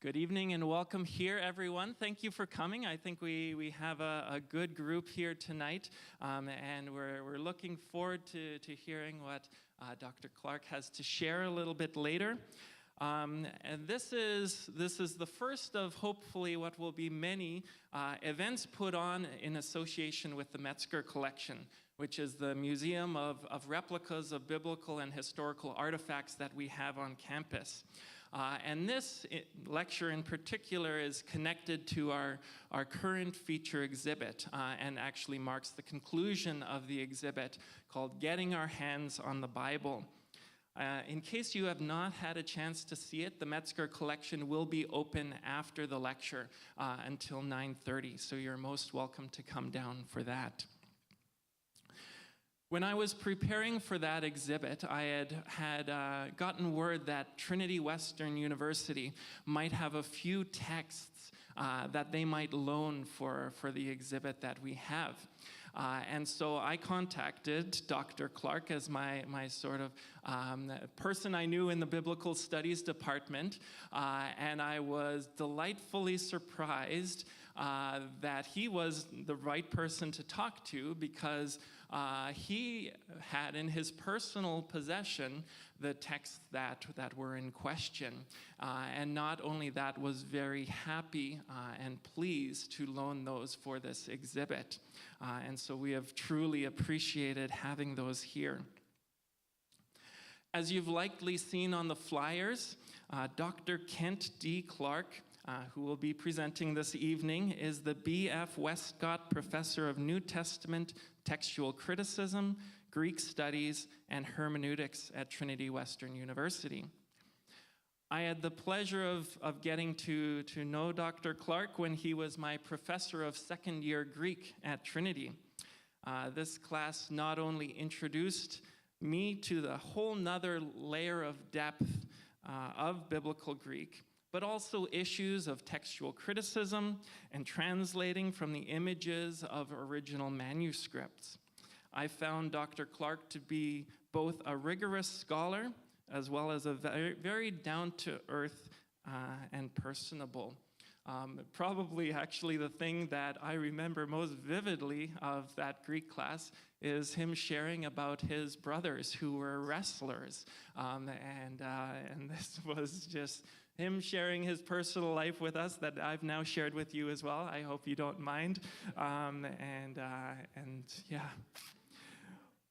Good evening and welcome here, everyone. Thank you for coming. I think we have a good group here tonight, and we're looking forward to hearing what Dr. Clarke has to share a little bit later. And this is the first of hopefully what will be many events put on in association with the Metzger Collection, which is the museum of replicas of biblical and historical artifacts that we have on campus. And this lecture in particular is connected to our current feature exhibit and actually marks the conclusion of the exhibit called Getting Our Hands on the Bible. In case you have not had a chance to see it, the Metzger Collection will be open after the lecture until 9:30, so you're most welcome to come down for that. When I was preparing for that exhibit, I had gotten word that Trinity Western University might have a few texts that they might loan for the exhibit that we have. And so I contacted Dr. Clarke as my sort of person I knew in the Biblical Studies department, and I was delightfully surprised that he was the right person to talk to because he had in his personal possession the texts that were in question. And not only that, was very happy and pleased to loan those for this exhibit. And so we have truly appreciated having those here. As you've likely seen on the flyers, Dr. Kent D. Clarke, who will be presenting this evening, is the B.F. Westcott Professor of New Testament Textual Criticism, Greek Studies, and Hermeneutics at Trinity Western University. I had the pleasure of getting to know Dr. Clarke when he was my professor of second-year Greek at Trinity. This class not only introduced me to the whole nother layer of depth of biblical Greek, but also issues of textual criticism and translating from the images of original manuscripts. I found Dr. Clarke to be both a rigorous scholar as well as a very, very down-to-earth and personable. Probably actually the thing that I remember most vividly of that Greek class is him sharing about his brothers who were wrestlers. And this was just him sharing his personal life with us that I've now shared with you as well. I hope you don't mind. And yeah.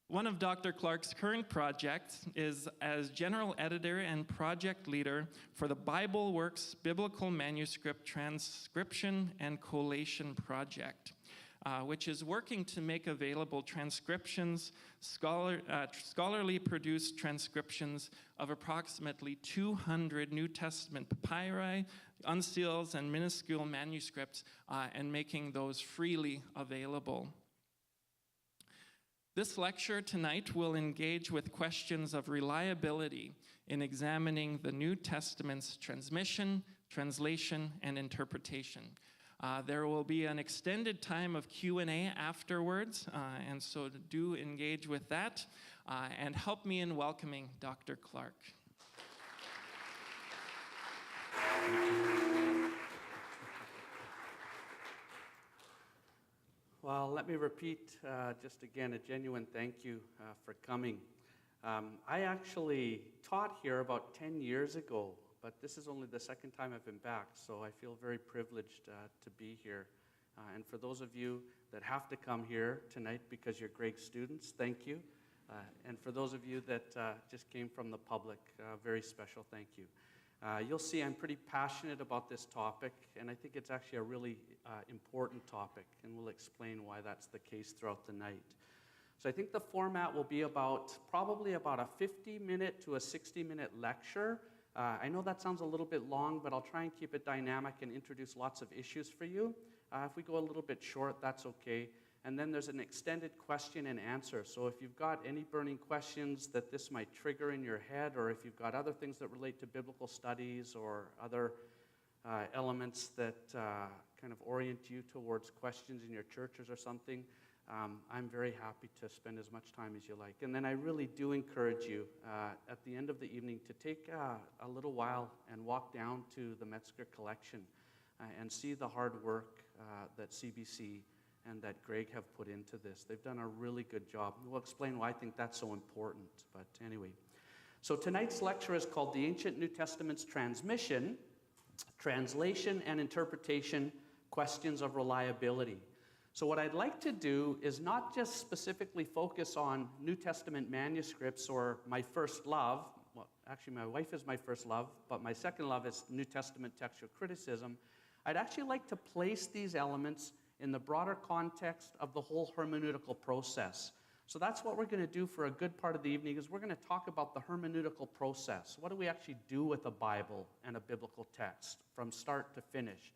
One of Dr. Clarke's current projects is as general editor and project leader for the Bible Works Biblical Manuscript Transcription and Collation Project, which is working to make available transcriptions, scholarly produced transcriptions of approximately 200 New Testament papyri, uncials, and minuscule manuscripts, and making those freely available. This lecture tonight will engage with questions of reliability in examining the New Testament's transmission, translation, and interpretation. There will be an extended time of Q&A afterwards, and so do engage with that, and help me in welcoming Dr. Clarke. Well, let me repeat just again a genuine thank you for coming. I actually taught here about 10 years ago, but this is only the second time I've been back, so I feel very privileged to be here. And for those of you that have to come here tonight because you're great students, thank you. And for those of you that just came from the public, very special thank you. You'll see I'm pretty passionate about this topic, and I think it's actually a really important topic, and we'll explain why that's the case throughout the night. So I think the format will be probably about a 50-minute to a 60-minute lecture. I know that sounds a little bit long, but I'll try and keep it dynamic and introduce lots of issues for you. If we go a little bit short, that's okay. And then there's an extended question and answer. So if you've got any burning questions that this might trigger in your head, or if you've got other things that relate to biblical studies or other elements that kind of orient you towards questions in your churches or something, I'm very happy to spend as much time as you like. And then I really do encourage you at the end of the evening to take a little while and walk down to the Metzger Collection and see the hard work that CBC and that Greg have put into this. They've done a really good job. We'll explain why I think that's so important. But anyway, so tonight's lecture is called The Ancient New Testament's Transmission, Translation and Interpretation, Questions of Reliability. So what I'd like to do is not just specifically focus on New Testament manuscripts or my first love. Well, actually, my wife is my first love, but my second love is New Testament textual criticism. I'd actually like to place these elements in the broader context of the whole hermeneutical process. So that's what we're going to do for a good part of the evening, is we're going to talk about the hermeneutical process. What do we actually do with a Bible and a biblical text from start to finish?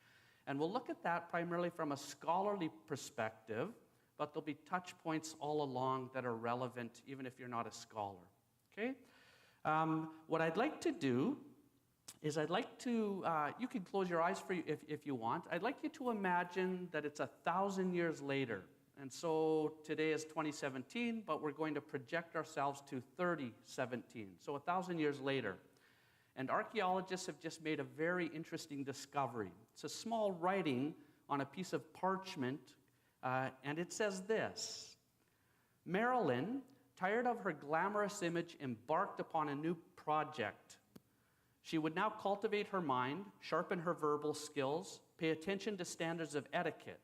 And we'll look at that primarily from a scholarly perspective, but there'll be touch points all along that are relevant even if you're not a scholar. Okay? What I'd like to do is I'd like to, you can close your eyes if you want. I'd like you to imagine that it's 1,000 years later. And so today is 2017, but we're going to project ourselves to 3017, so 1,000 years later. And archaeologists have just made a very interesting discovery. It's a small writing on a piece of parchment, and it says this: Marilyn, tired of her glamorous image, embarked upon a new project. She would now cultivate her mind, sharpen her verbal skills, pay attention to standards of etiquette.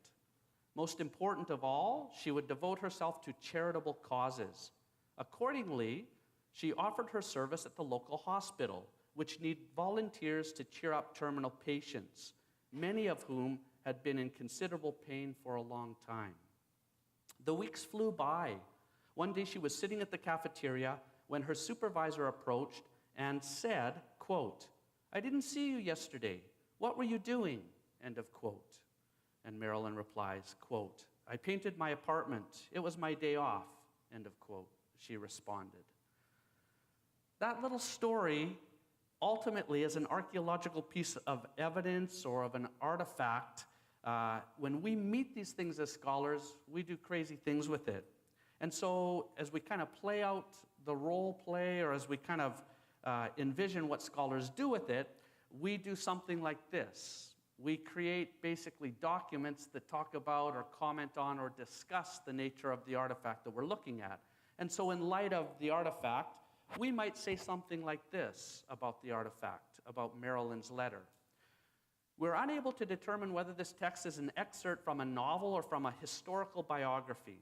Most important of all, she would devote herself to charitable causes. Accordingly, she offered her service at the local hospital, which needed volunteers to cheer up terminal patients, many of whom had been in considerable pain for a long time. The weeks flew by. One day she was sitting at the cafeteria when her supervisor approached and said, quote, "I didn't see you yesterday. What were you doing?" End of quote. And Marilyn replies, quote, "I painted my apartment. It was my day off." End of quote. She responded. That little story ultimately is an archaeological piece of evidence or of an artifact. When we meet these things as scholars, we do crazy things with it. And so as we kind of play out the role play, or as we kind of envision what scholars do with it, we do something like this. We create basically documents that talk about or comment on or discuss the nature of the artifact that we're looking at. And so in light of the artifact, we might say something like this about the artifact, about Marilyn's letter. We're unable to determine whether this text is an excerpt from a novel or from a historical biography.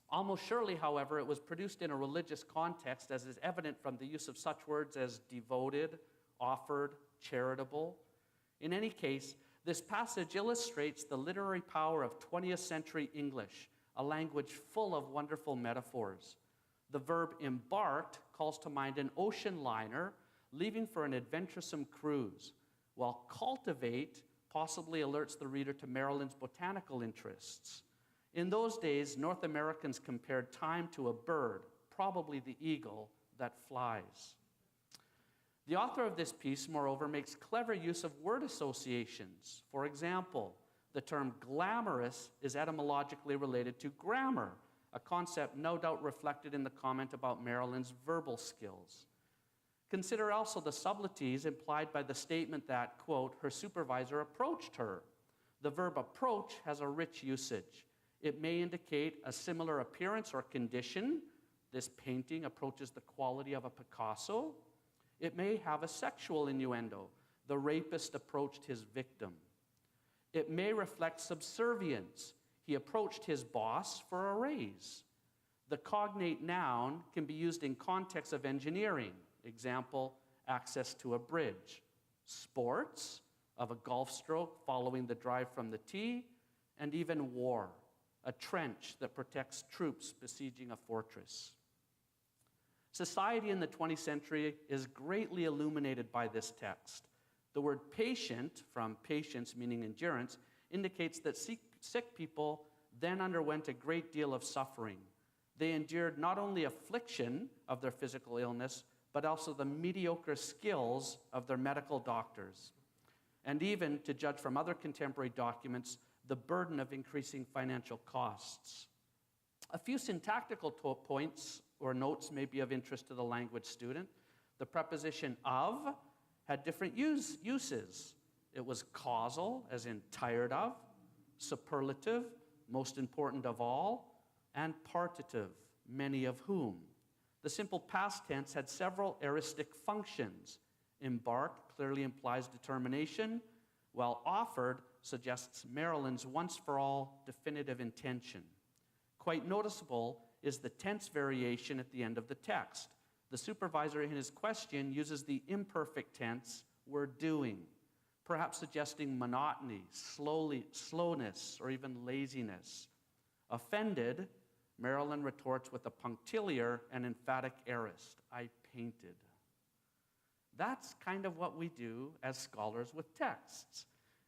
Almost surely, however, it was produced in a religious context, as is evident from the use of such words as devoted, offered, charitable. In any case, this passage illustrates the literary power of 20th century English, a language full of wonderful metaphors. The verb embarked calls to mind an ocean liner leaving for an adventuresome cruise, while cultivate possibly alerts the reader to Marilyn's botanical interests. In those days, North Americans compared time to a bird, probably the eagle, that flies. The author of this piece, moreover, makes clever use of word associations. For example, the term glamorous is etymologically related to grammar, a concept no doubt reflected in the comment about Marilyn's verbal skills. Consider also the subtleties implied by the statement that, quote, her supervisor approached her. The verb approach has a rich usage. It may indicate a similar appearance or condition. This painting approaches the quality of a Picasso. It may have a sexual innuendo. The rapist approached his victim. It may reflect subservience. He approached his boss for a raise. The cognate noun can be used in context of engineering. Example, access to a bridge. Sports, of a golf stroke following the drive from the tee, and even war, a trench that protects troops besieging a fortress. Society in the 20th century is greatly illuminated by this text. The word patient, from patience meaning endurance, indicates that sick people then underwent a great deal of suffering. They endured not only affliction of their physical illness, but also the mediocre skills of their medical doctors. And even, to judge from other contemporary documents, the burden of increasing financial costs. A few syntactical points or notes may be of interest to the language student. The preposition of had different uses. It was causal, as in tired of, superlative, most important of all, and partitive, many of whom. The simple past tense had several aoristic functions. Embarked clearly implies determination, while offered suggests Maryland's once-for-all definitive intention. Quite noticeable is the tense variation at the end of the text. The supervisor in his question uses the imperfect tense, "were doing," perhaps suggesting monotony, slowness, or even laziness. Offended, Maryland retorts with a punctiliar and emphatic aorist, "I painted." That's kind of what we do as scholars with texts.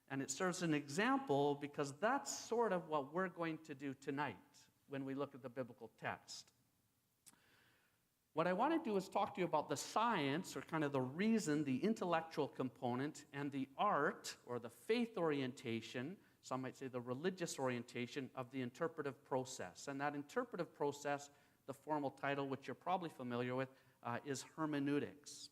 And it serves an example because that's sort of what we're going to do tonight when we look at the biblical text. What I want to do is talk to you about the science, or kind of the reason, the intellectual component, and the art, or the faith orientation, some might say the religious orientation, of the interpretive process. And that interpretive process, the formal title, which you're probably familiar with, is hermeneutics.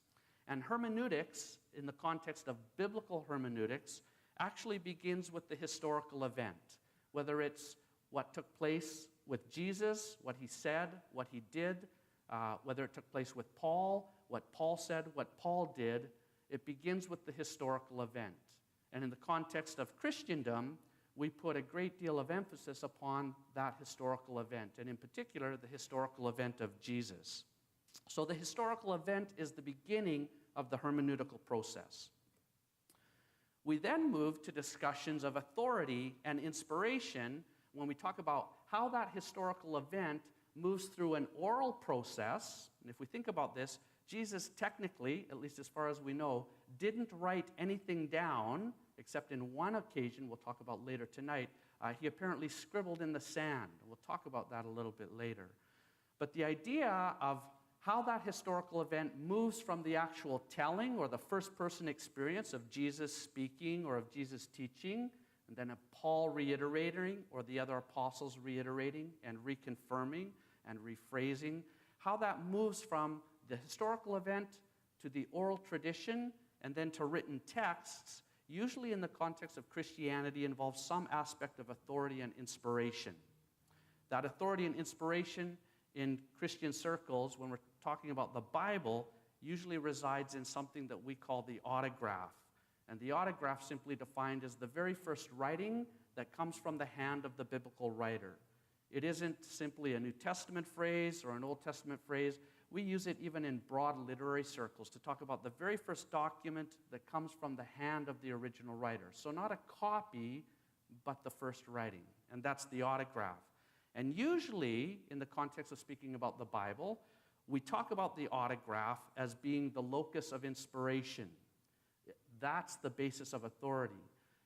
And hermeneutics, in the context of biblical hermeneutics, actually begins with the historical event, whether it's what took place with Jesus, what he said, what he did, whether it took place with Paul, what Paul said, what Paul did. It begins with the historical event. And in the context of Christendom, we put a great deal of emphasis upon that historical event, and in particular, the historical event of Jesus. So the historical event is the beginning of the hermeneutical process. We then move to discussions of authority and inspiration when we talk about how that historical event moves through an oral process. And if we think about this, Jesus technically, at least as far as we know, didn't write anything down, except in one occasion we'll talk about later tonight. He apparently scribbled in the sand. We'll talk about that a little bit later. But the idea of how that historical event moves from the actual telling or the first-person experience of Jesus speaking or of Jesus teaching, and then of Paul reiterating or the other apostles reiterating and reconfirming and rephrasing, how that moves from the historical event to the oral tradition and then to written texts, usually in the context of Christianity, involves some aspect of authority and inspiration. That authority and inspiration in Christian circles, when we're talking about the Bible, usually resides in something that we call the autograph. And the autograph, simply defined, is the very first writing that comes from the hand of the biblical writer. It isn't simply a New Testament phrase or an Old Testament phrase. We use it even in broad literary circles to talk about the very first document that comes from the hand of the original writer. So not a copy, but the first writing. And that's the autograph. And usually, in the context of speaking about the Bible, we talk about the autograph as being the locus of inspiration. That's the basis of authority.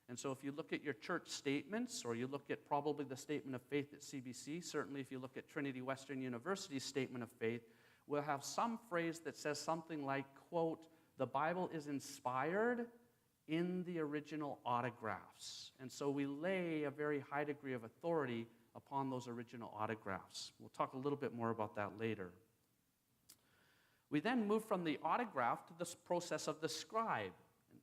And so if you look at your church statements, or you look at probably the statement of faith at CBC, certainly if you look at Trinity Western University's statement of faith, we'll have some phrase that says something like, quote, "The Bible is inspired in the original autographs." And so we lay a very high degree of authority upon those original autographs. We'll talk a little bit more about that later. We then move from the autograph to this process of the scribe.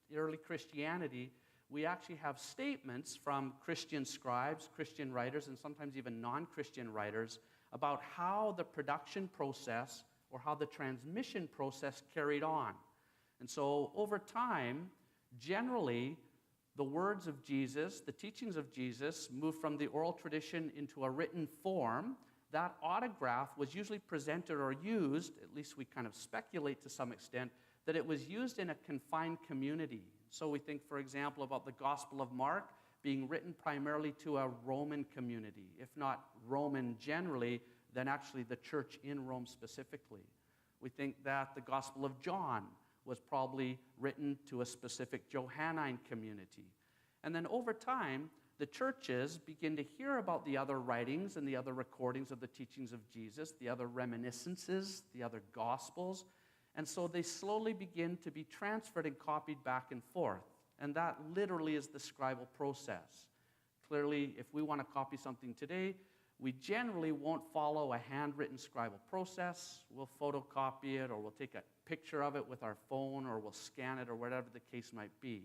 In early Christianity, we actually have statements from Christian scribes, Christian writers, and sometimes even non-Christian writers about how the production process or how the transmission process carried on. And so over time, generally, the words of Jesus, the teachings of Jesus, moved from the oral tradition into a written form. That autograph was usually presented or used, at least we kind of speculate to some extent, that it was used in a confined community. So we think, for example, about the Gospel of Mark being written primarily to a Roman community. If not Roman generally, then actually the church in Rome specifically. We think that the Gospel of John was probably written to a specific Johannine community. And then over time, the churches begin to hear about the other writings and the other recordings of the teachings of Jesus, the other reminiscences, the other Gospels, and so they slowly begin to be transferred and copied back and forth. And that literally is the scribal process. Clearly, if we want to copy something today, we generally won't follow a handwritten scribal process. We'll photocopy it, or we'll take a picture of it with our phone, or we'll scan it, or whatever the case might be.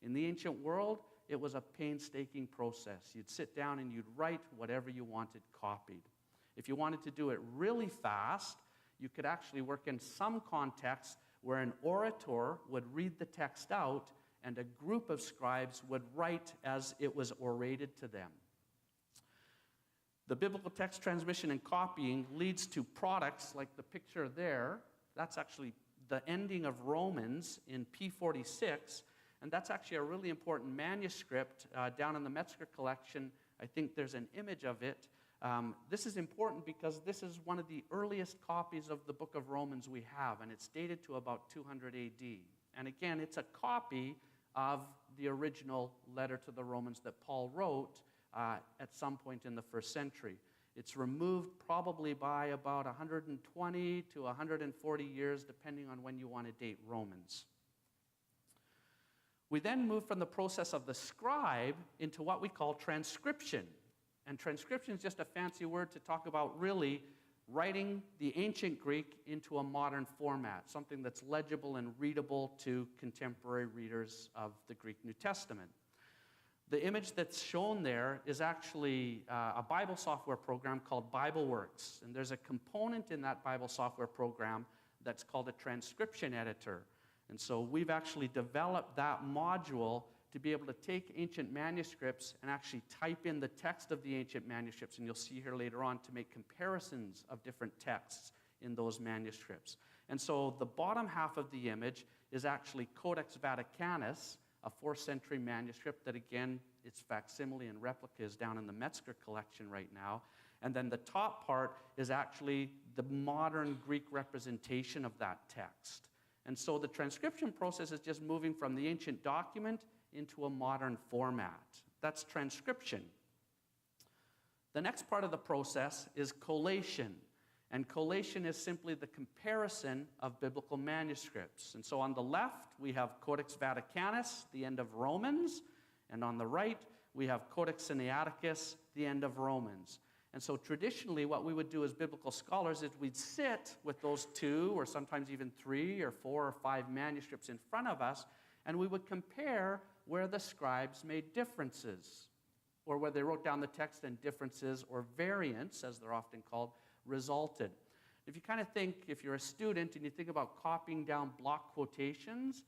In the ancient world, it was a painstaking process. You'd sit down and you'd write whatever you wanted copied. If you wanted to do it really fast, you could actually work in some contexts where an orator would read the text out and a group of scribes would write as it was orated to them. The biblical text transmission and copying leads to products like the picture there. That's actually the ending of Romans in P46, and that's actually a really important manuscript down in the Metzger Collection. I think there's an image of it. This is important because this is one of the earliest copies of the book of Romans we have, and it's dated to about 200 AD. And again, it's a copy of the original letter to the Romans that Paul wrote at some point in the first century. It's removed probably by about 120 to 140 years, depending on when you want to date Romans. We then move from the process of the scribe into what we call transcription. And transcription is just a fancy word to talk about really writing the ancient Greek into a modern format, something that's legible and readable to contemporary readers of the Greek New Testament. The image that's shown there is actually a Bible software program called BibleWorks. And there's a component in that Bible software program that's called a transcription editor. And so we've actually developed that module to be able to take ancient manuscripts and actually type in the text of the ancient manuscripts. And you'll see here later on to make comparisons of different texts in those manuscripts. And so the bottom half of the image is actually Codex Vaticanus, a 4th century manuscript that, again, its facsimile and replica is down in the Metzger Collection right now. And then the top part is actually the modern Greek representation of that text. And so the transcription process is just moving from the ancient document into a modern format. That's transcription. The next part of the process is collation. And collation is simply the comparison of biblical manuscripts. And so on the left, we have Codex Vaticanus, the end of Romans. And on the right, we have Codex Sinaiticus, the end of Romans. And so traditionally, what we would do as biblical scholars is we'd sit with those 2 or sometimes even 3 or 4 or 5 manuscripts in front of us, and we would compare where the scribes made differences, or where they wrote down the text and differences or variants, as they're often called, resulted. If you kind of think, if you're a student and you think about copying down block quotations,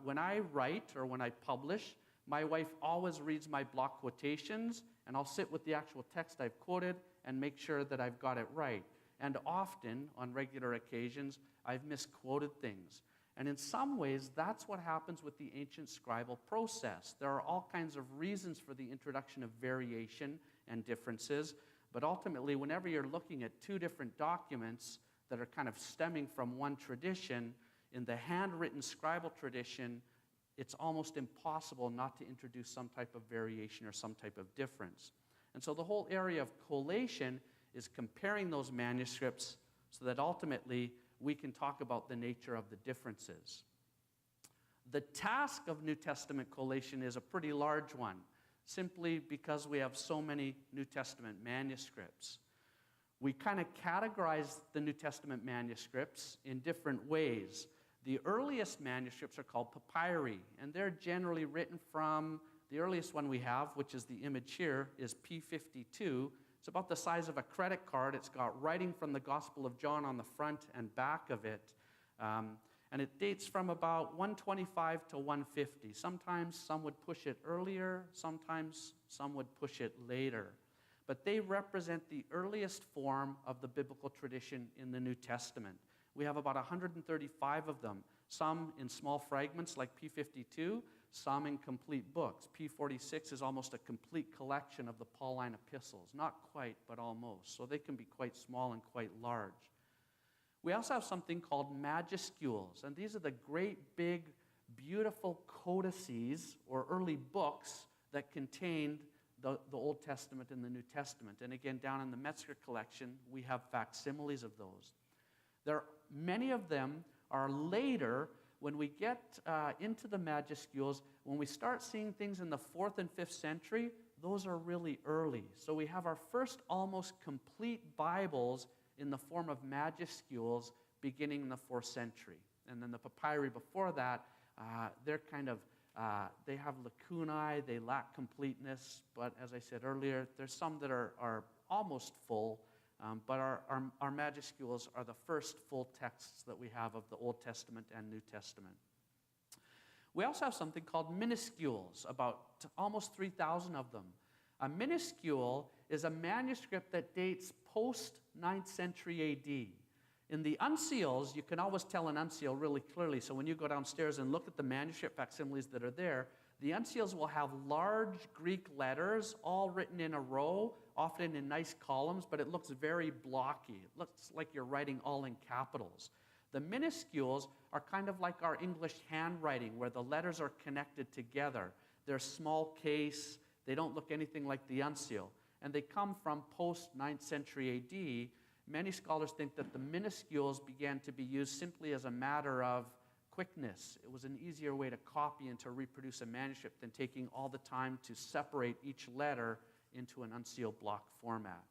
when I write or when I publish, my wife always reads my block quotations, and I'll sit with the actual text I've quoted and make sure that I've got it right. And often, on regular occasions, I've misquoted things. And in some ways, that's what happens with the ancient scribal process. There are all kinds of reasons for the introduction of variation and differences, but ultimately, whenever you're looking at 2 different documents that are kind of stemming from one tradition, in the handwritten scribal tradition, it's almost impossible not to introduce some type of variation or some type of difference. And so the whole area of collation is comparing those manuscripts so that ultimately we can talk about the nature of the differences. The task of New Testament collation is a pretty large one, simply because we have so many New Testament manuscripts. We kind of categorize the New Testament manuscripts in different ways. The earliest manuscripts are called papyri, and they're generally written from, the earliest one we have, which is the image here, is P52. It's about the size of a credit card. It's got writing from the Gospel of John on the front and back of it. And it dates from about 125 to 150. Sometimes some would push it earlier, sometimes some would push it later. But they represent the earliest form of the biblical tradition in the New Testament. We have about 135 of them, some in small fragments like P52, some in complete books. P46 is almost a complete collection of the Pauline epistles. Not quite, but almost. So they can be quite small and quite large. We also have something called majuscules, and these are the great, big, beautiful codices or early books that contained the Old Testament and the New Testament. And again, down in the Metzger Collection, we have facsimiles of those. Many of them are later. When we get into the majuscules, when we start seeing things in the 4th and 5th century, those are really early. So we have our first almost complete Bibles in the form of majuscules beginning in the 4th century. And then the papyri before that, they're kind of, they have lacunae, they lack completeness, but as I said earlier, there's some that are almost full, but our majuscules are the first full texts that we have of the Old Testament and New Testament. We also have something called minuscules, about almost 3,000 of them. A minuscule is a manuscript that dates post-9th century AD. In the uncials, you can always tell an uncial really clearly. So when you go downstairs and look at the manuscript facsimiles that are there, the uncials will have large Greek letters all written in a row, often in nice columns, but it looks very blocky. It looks like you're writing all in capitals. The minuscules are kind of like our English handwriting, where the letters are connected together. They're small case. They don't look anything like the uncial. And they come from post-9th century AD. Many scholars think that the minuscules began to be used simply as a matter of quickness. It was an easier way to copy and to reproduce a manuscript than taking all the time to separate each letter into an unsealed block format.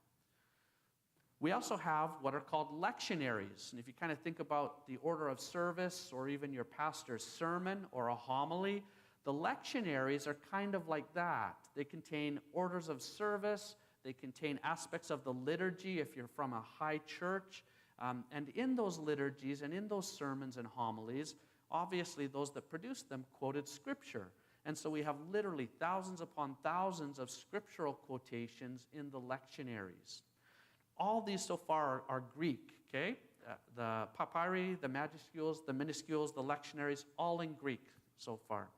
We also have what are called lectionaries. And if you kind of think about the order of service or even your pastor's sermon or a homily, the lectionaries are kind of like that. They contain orders of service. They contain aspects of the liturgy if you're from a high church. And in those liturgies and in those sermons and homilies, obviously those that produced them quoted Scripture. And so we have literally thousands upon thousands of scriptural quotations in the lectionaries. All these so far are Greek, okay? The papyri, the majuscules, the minuscules, the lectionaries, all in Greek so far.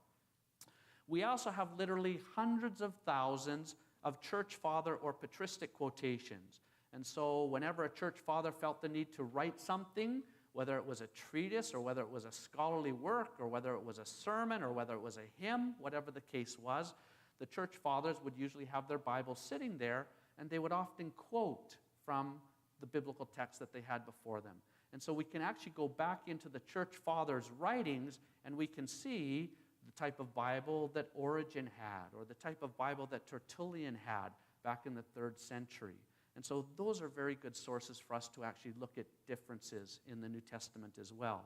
We also have literally hundreds of thousands of church father or patristic quotations. And so whenever a church father felt the need to write something, whether it was a treatise or whether it was a scholarly work or whether it was a sermon or whether it was a hymn, whatever the case was, the church fathers would usually have their Bible sitting there, and they would often quote from the biblical text that they had before them. And so we can actually go back into the church fathers' writings and we can see the type of Bible that Origen had or the type of Bible that Tertullian had back in the 3rd century. And so those are very good sources for us to actually look at differences in the New Testament as well.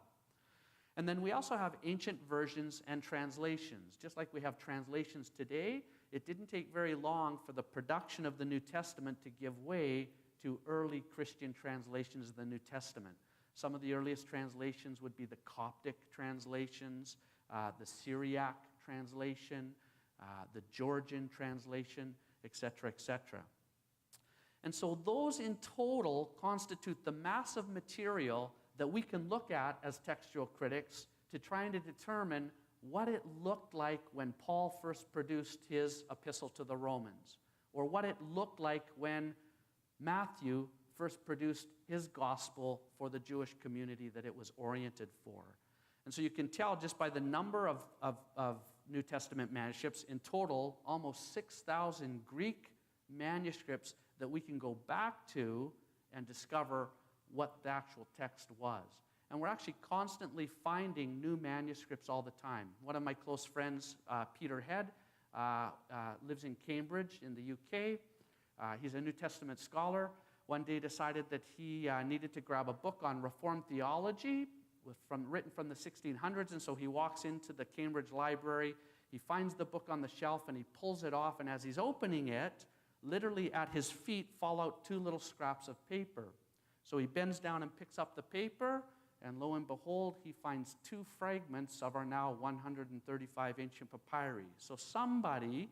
And then we also have ancient versions and translations. Just like we have translations today, it didn't take very long for the production of the New Testament to give way to early Christian translations of the New Testament. Some of the earliest translations would be the Coptic translations, the Syriac translation, the Georgian translation, etc., etc. And so those in total constitute the massive material that we can look at as textual critics to try and to determine what it looked like when Paul first produced his epistle to the Romans, or what it looked like when Matthew first produced his gospel for the Jewish community that it was oriented for. And so you can tell just by the number of New Testament manuscripts, in total, almost 6,000 Greek manuscripts that we can go back to and discover what the actual text was. And we're actually constantly finding new manuscripts all the time. One of my close friends, Peter Head, lives in Cambridge in the UK. He's a New Testament scholar. One day decided that he needed to grab a book on Reformed theology written from the 1600s, and so he walks into the Cambridge Library. He finds the book on the shelf, and he pulls it off, and as he's opening it, literally at his feet fall out 2 little scraps of paper. So he bends down and picks up the paper, and lo and behold, he finds 2 fragments of our now 135 ancient papyri. So somebody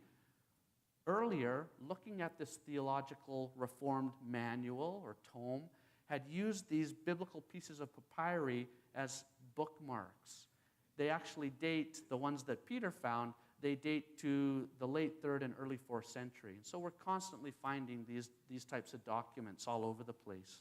earlier, looking at this theological Reformed manual or tome, had used these biblical pieces of papyri as bookmarks. They actually date, the ones that Peter found, they date to the late 3rd and early 4th century. And so we're constantly finding these types of documents all over the place.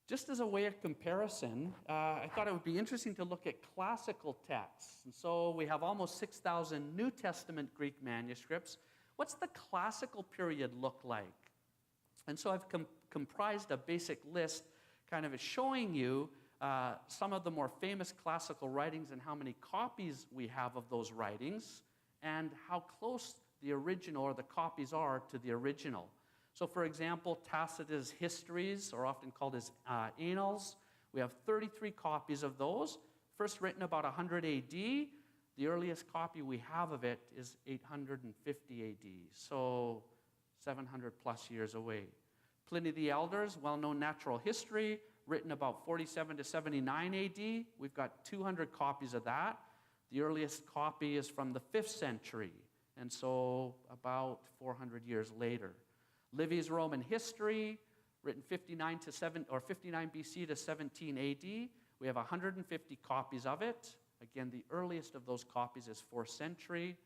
Just as a way of comparison, I thought it would be interesting to look at classical texts. And so we have almost 6,000 New Testament Greek manuscripts. What's the classical period look like? And so I've comprised a basic list kind of showing you some of the more famous classical writings and how many copies we have of those writings. and how close the original or the copies are to the original. So for example, Tacitus' Histories, or often called his Annals, we have 33 copies of those, first written about 100 AD. The earliest copy we have of it is 850 AD, so 700 plus years away. Pliny the Elder's well-known natural history, written about 47 to 79 AD. We've got 200 copies of that. The earliest copy is from the 5th century, and so about 400 years later. Livy's Roman History, written 59 BC to 17 AD. We have 150 copies of it. Again, the earliest of those copies is 4th century.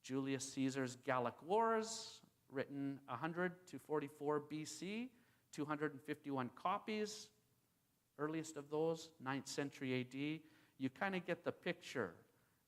Julius Caesar's Gallic Wars, written 100 to 44 BC, 251 copies. Earliest of those, 9th century AD. You kind of get the picture.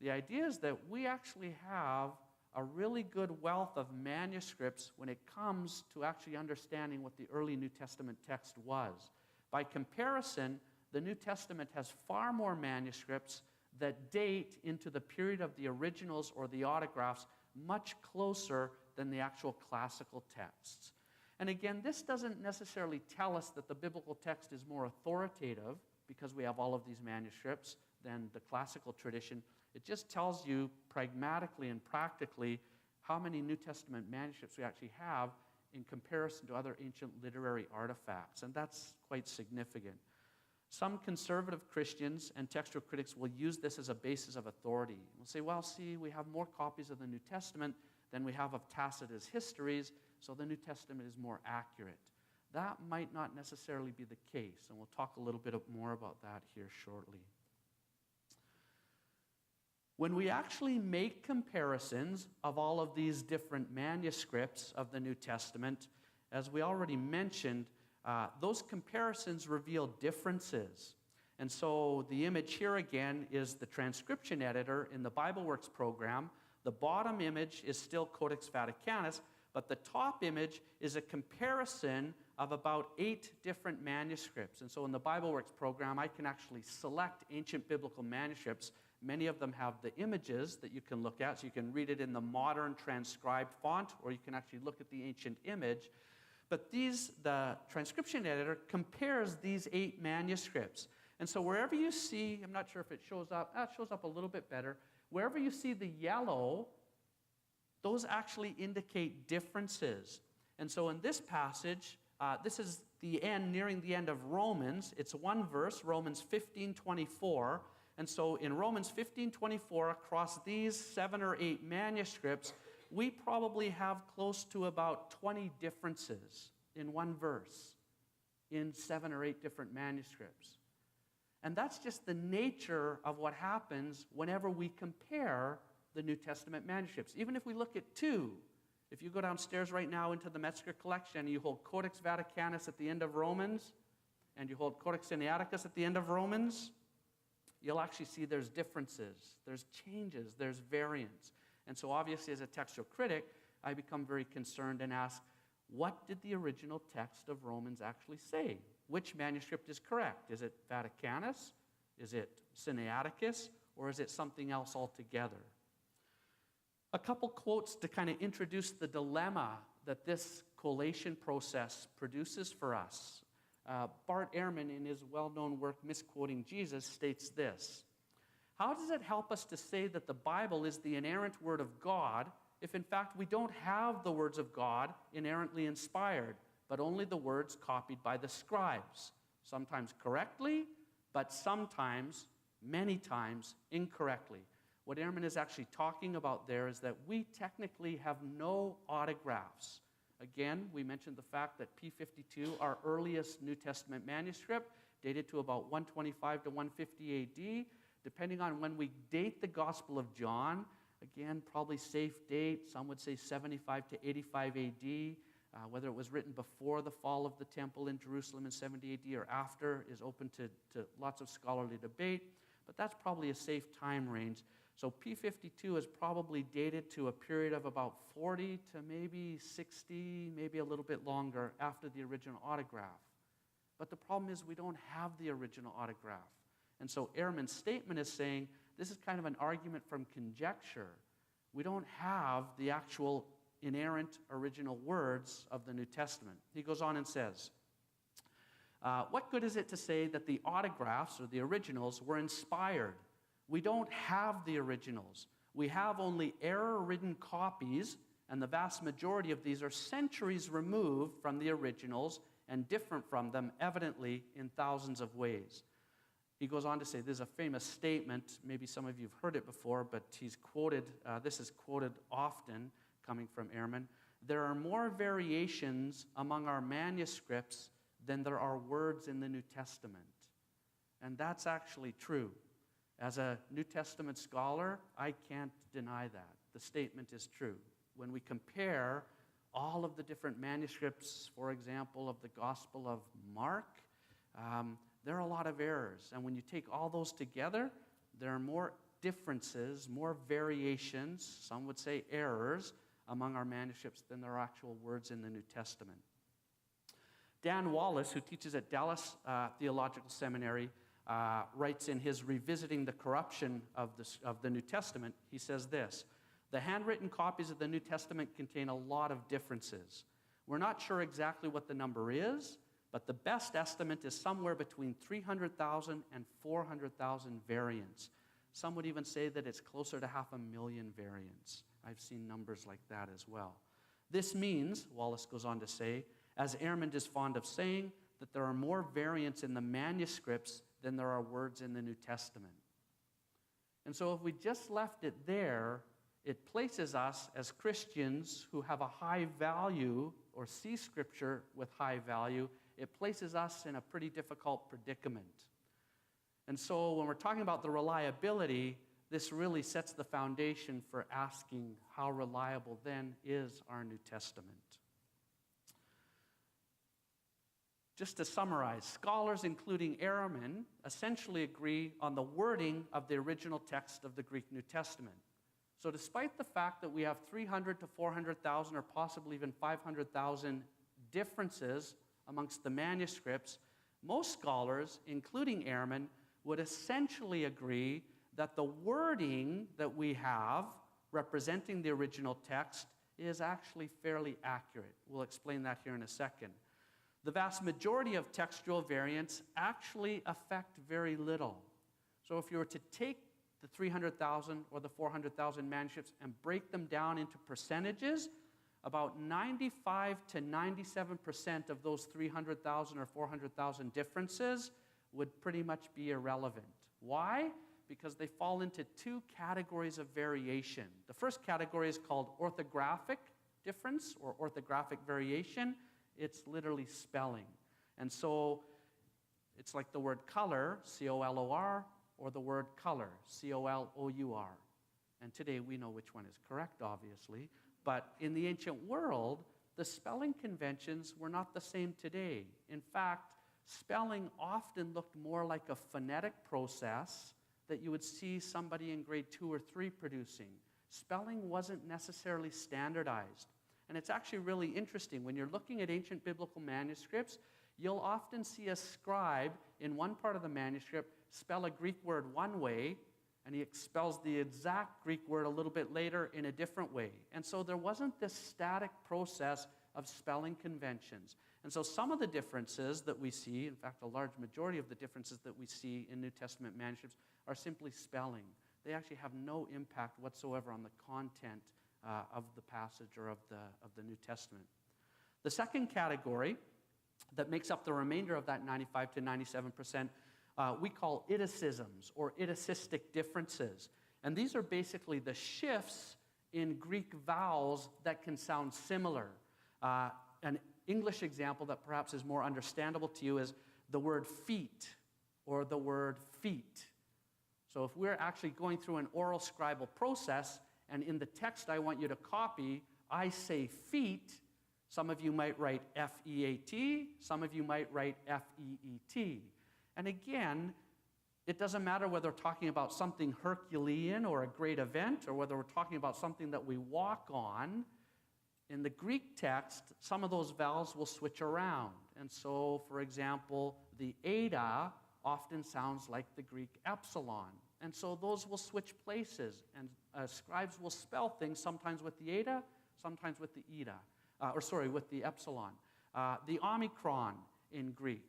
The idea is that we actually have a really good wealth of manuscripts when it comes to actually understanding what the early New Testament text was. By comparison, the New Testament has far more manuscripts that date into the period of the originals or the autographs much closer than the actual classical texts. And again, this doesn't necessarily tell us that the biblical text is more authoritative because we have all of these manuscripts than the classical tradition. It just tells you pragmatically and practically how many New Testament manuscripts we actually have in comparison to other ancient literary artifacts, and that's quite significant. Some conservative Christians and textual critics will use this as a basis of authority. We'll say, well, see, we have more copies of the New Testament than we have of Tacitus' Histories, so the New Testament is more accurate. That might not necessarily be the case, and we'll talk a little bit more about that here shortly. When we actually make comparisons of all of these different manuscripts of the New Testament, as we already mentioned, those comparisons reveal differences. And so the image here again is the transcription editor in the BibleWorks program. The bottom image is still Codex Vaticanus, but the top image is a comparison of about 8 different manuscripts. And so in the BibleWorks program, I can actually select ancient biblical manuscripts. Many of them have the images that you can look at, so you can read it in the modern transcribed font, or you can actually look at the ancient image. But the transcription editor compares these 8 manuscripts. And so wherever you see, I'm not sure if it shows up, it shows up a little bit better. Wherever you see the yellow, those actually indicate differences. And so in this passage, this is the end, nearing the end of Romans. It's one verse, Romans 15:24. And so in Romans 15:24, across these 7 or 8 manuscripts, we probably have close to about 20 differences in one verse in 7 or 8 different manuscripts. And that's just the nature of what happens whenever we compare the New Testament manuscripts. Even if we look at 2, if you go downstairs right now into the Metzger Collection and you hold Codex Vaticanus at the end of Romans and you hold Codex Sinaiticus at the end of Romans, you'll actually see there's differences, there's changes, there's variance. And so obviously as a textual critic, I become very concerned and ask, what did the original text of Romans actually say? Which manuscript is correct? Is it Vaticanus? Is it Sinaiticus? Or is it something else altogether? A couple quotes to kind of introduce the dilemma that this collation process produces for us. Bart Ehrman, in his well-known work Misquoting Jesus, states this: how does it help us to say that the Bible is the inerrant word of God if in fact we don't have the words of God inerrantly inspired, but only the words copied by the scribes, sometimes correctly, but sometimes, many times, incorrectly? What Ehrman is actually talking about there is that we technically have no autographs. Again, we mentioned the fact that P52, our earliest New Testament manuscript, dated to about 125 to 150 AD. Depending on when we date the Gospel of John, again, probably safe date, some would say 75 to 85 AD. Whether it was written before the fall of the temple in Jerusalem in 70 AD or after is open to lots of scholarly debate, but that's probably a safe time range. So P52 is probably dated to a period of about 40 to maybe 60, maybe a little bit longer after the original autograph. But the problem is we don't have the original autograph. And so Ehrman's statement is saying this is kind of an argument from conjecture. We don't have the actual inerrant original words of the New Testament. He goes on and says, what good is it to say that the autographs or the originals were inspired? We don't have the originals. We have only error-ridden copies, and the vast majority of these are centuries removed from the originals and different from them, evidently in thousands of ways. He goes on to say, this is a famous statement, maybe some of you have heard it before, but he's quoted, this is quoted often, coming from Ehrman. There are more variations among our manuscripts than there are words in the New Testament. And that's actually true. As a New Testament scholar, I can't deny that. The statement is true. When we compare all of the different manuscripts, for example, of the Gospel of Mark, there are a lot of errors. And when you take all those together, there are more differences, more variations, some would say errors, among our manuscripts than there are actual words in the New Testament. Dan Wallace, who teaches at Dallas Theological Seminary, writes in his Revisiting the Corruption of the New Testament, he says this, the handwritten copies of the New Testament contain a lot of differences. We're not sure exactly what the number is, but the best estimate is somewhere between 300,000 and 400,000 variants. Some would even say that it's closer to 500,000 variants. I've seen numbers like that as well. This means, Wallace goes on to say, as Ehrman is fond of saying, that there are more variants in the manuscripts than there are words in the New Testament. And so if we just left it there, it places us as Christians who have a high value or see Scripture with high value, it places us in a pretty difficult predicament. And so when we're talking about the reliability, this really sets the foundation for asking how reliable then is our New Testament. Just to summarize, scholars, including Ehrman, essentially agree on the wording of the original text of the Greek New Testament. So despite the fact that we have 300 to 400,000 or possibly even 500,000 differences amongst the manuscripts, most scholars, including Ehrman, would essentially agree that the wording that we have representing the original text is actually fairly accurate. We'll explain that here in a second. The vast majority of textual variants actually affect very little. So if you were to take the 300,000 or the 400,000 manuscripts and break them down into percentages, about 95 to 97% of those 300,000 or 400,000 differences would pretty much be irrelevant. Why? Because they fall into two categories of variation. The first category is called orthographic difference or orthographic variation. It's literally spelling. And so it's like the word color, C-O-L-O-R, or the word color, C-O-L-O-U-R. And today we know which one is correct, obviously. But in the ancient world, the spelling conventions were not the same today. In fact, spelling often looked more like a phonetic process that you would see somebody in grade 2 or 3 producing. Spelling wasn't necessarily standardized. And it's actually really interesting. When you're looking at ancient biblical manuscripts, you'll often see a scribe in one part of the manuscript spell a Greek word one way, and he spells the exact Greek word a little bit later in a different way. And so there wasn't this static process of spelling conventions. And so some of the differences that we see, in fact, a large majority of the differences that we see in New Testament manuscripts are simply spelling. They actually have no impact whatsoever on the content of the passage or of the New Testament. The second category that makes up the remainder of that 95 to 97%, we call iticisms or iticistic differences. And these are basically the shifts in Greek vowels that can sound similar. An English example that perhaps is more understandable to you is the word feet or the word feet. So if we're actually going through an oral scribal process, and in the text I want you to copy, I say feet, some of you might write F-E-A-T, some of you might write F-E-E-T. And again, it doesn't matter whether we're talking about something Herculean or a great event, or whether we're talking about something that we walk on. In the Greek text, some of those vowels will switch around. And so, for example, the eta often sounds like the Greek epsilon. And so those will switch places, and scribes will spell things sometimes with the eta, sometimes with the with the epsilon. The omicron in Greek,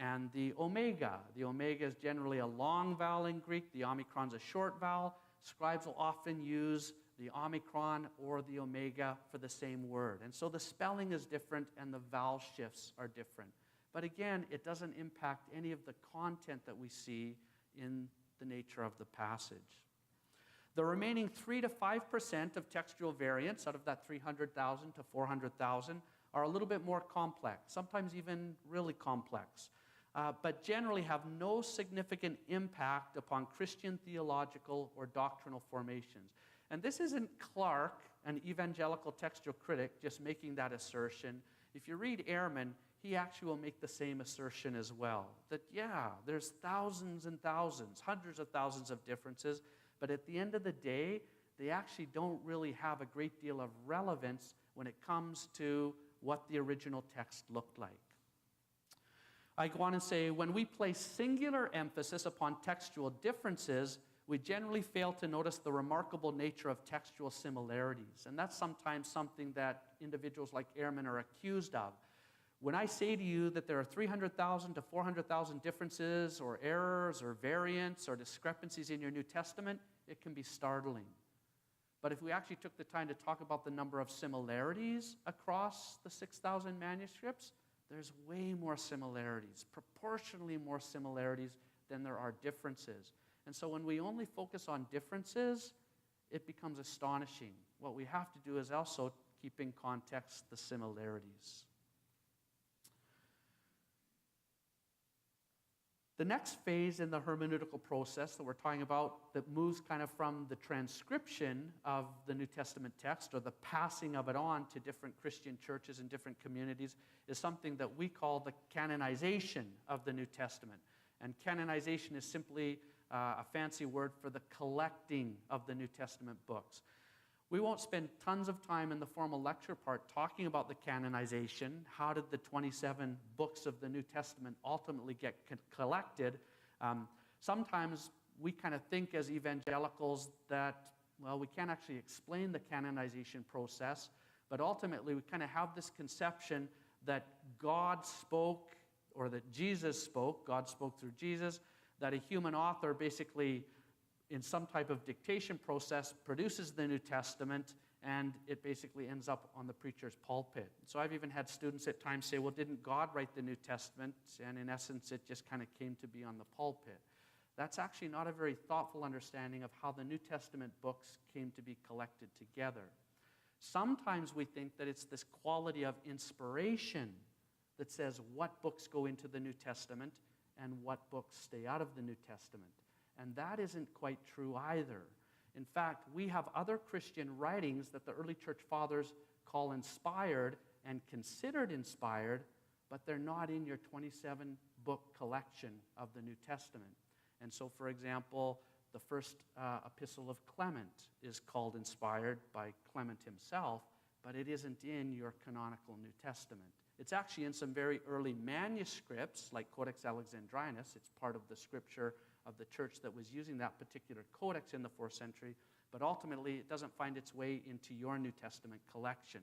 and the omega. The omega is generally a long vowel in Greek. The omicron's a short vowel. Scribes will often use the omicron or the omega for the same word. And so the spelling is different and the vowel shifts are different. But again, it doesn't impact any of the content that we see in the nature of the passage. The remaining 3 to 5% of textual variants out of that 300,000 to 400,000 are a little bit more complex, sometimes even really complex, but generally have no significant impact upon Christian theological or doctrinal formations. And this isn't Clarke, an evangelical textual critic, just making that assertion. If you read Ehrman, he actually will make the same assertion as well. That, yeah, there's thousands and thousands, hundreds of thousands of differences, but at the end of the day, they actually don't really have a great deal of relevance when it comes to what the original text looked like. I go on and say, when we place singular emphasis upon textual differences, we generally fail to notice the remarkable nature of textual similarities. And that's sometimes something that individuals like Ehrman are accused of. When I say to you that there are 300,000 to 400,000 differences or errors or variants or discrepancies in your New Testament, it can be startling. But if we actually took the time to talk about the number of similarities across the 6,000 manuscripts, there's way more similarities, proportionally more similarities than there are differences. And so when we only focus on differences, it becomes astonishing. What we have to do is also keep in context the similarities. The next phase in the hermeneutical process that we're talking about that moves kind of from the transcription of the New Testament text or the passing of it on to different Christian churches and different communities is something that we call the canonization of the New Testament. And canonization is simply a fancy word for the collecting of the New Testament books. We won't spend tons of time in the formal lecture part talking about the canonization. How did the 27 books of the New Testament ultimately get collected? Sometimes we kind of think as evangelicals that, well, we can't actually explain the canonization process, but ultimately we kind of have this conception that God spoke, or that Jesus spoke, God spoke through Jesus, that a human author basically in some type of dictation process produces the New Testament, and it basically ends up on the preacher's pulpit. So I've even had students at times say, well, didn't God write the New Testament? And in essence, it just kind of came to be on the pulpit. That's actually not a very thoughtful understanding of how the New Testament books came to be collected together. Sometimes we think that it's this quality of inspiration that says what books go into the New Testament and what books stay out of the New Testament. And that isn't quite true either. In fact, we have other Christian writings that the early church fathers call inspired and considered inspired, but they're not in your 27-book collection of the New Testament. And so, for example, the first epistle of Clement is called inspired by Clement himself, but it isn't in your canonical New Testament. It's actually in some very early manuscripts, like Codex Alexandrinus. It's part of the scripture of the church that was using that particular codex in the 4th century, but ultimately it doesn't find its way into your New Testament collection.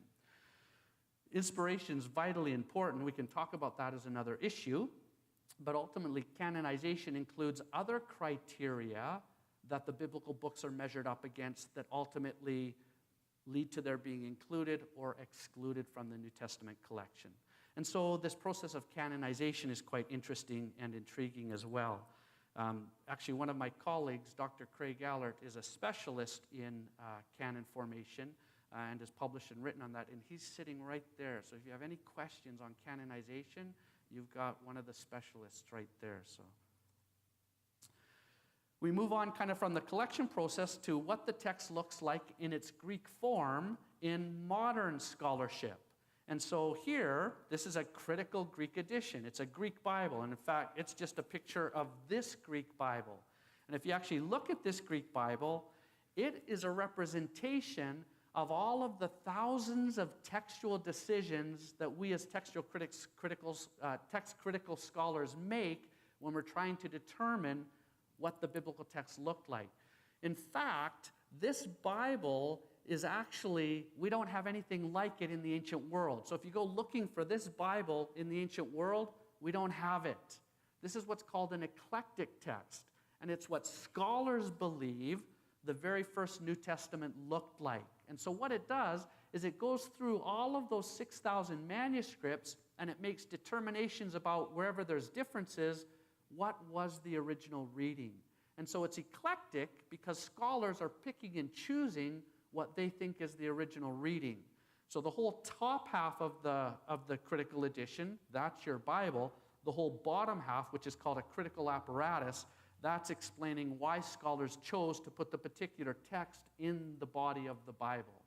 Inspiration is vitally important. We can talk about that as another issue, but ultimately canonization includes other criteria that the biblical books are measured up against that ultimately lead to their being included or excluded from the New Testament collection. And so this process of canonization is quite interesting and intriguing as well. Actually, one of my colleagues, Dr. Craig Allert, is a specialist in canon formation and has published and written on that, and he's sitting right there. So if you have any questions on canonization, you've got one of the specialists right there. So we move on kind of from the collection process to what the text looks like in its Greek form in modern scholarship. And so here, this is a critical Greek edition. It's a Greek Bible, and in fact, it's just a picture of this Greek Bible. And if you actually look at this Greek Bible, it is a representation of all of the thousands of textual decisions that we as text critical scholars make when we're trying to determine what the biblical text looked like. In fact, this Bible is actually, we don't have anything like it in the ancient world. So if you go looking for this Bible in the ancient world, we don't have it. This is what's called an eclectic text, and it's what scholars believe the very first New Testament looked like. And so what it does is it goes through all of those 6,000 manuscripts, and it makes determinations about wherever there's differences, what was the original reading. And so it's eclectic because scholars are picking and choosing what they think is the original reading. So the whole top half of the critical edition, that's your Bible. The whole bottom half, which is called a critical apparatus, that's explaining why scholars chose to put the particular text in the body of the Bible.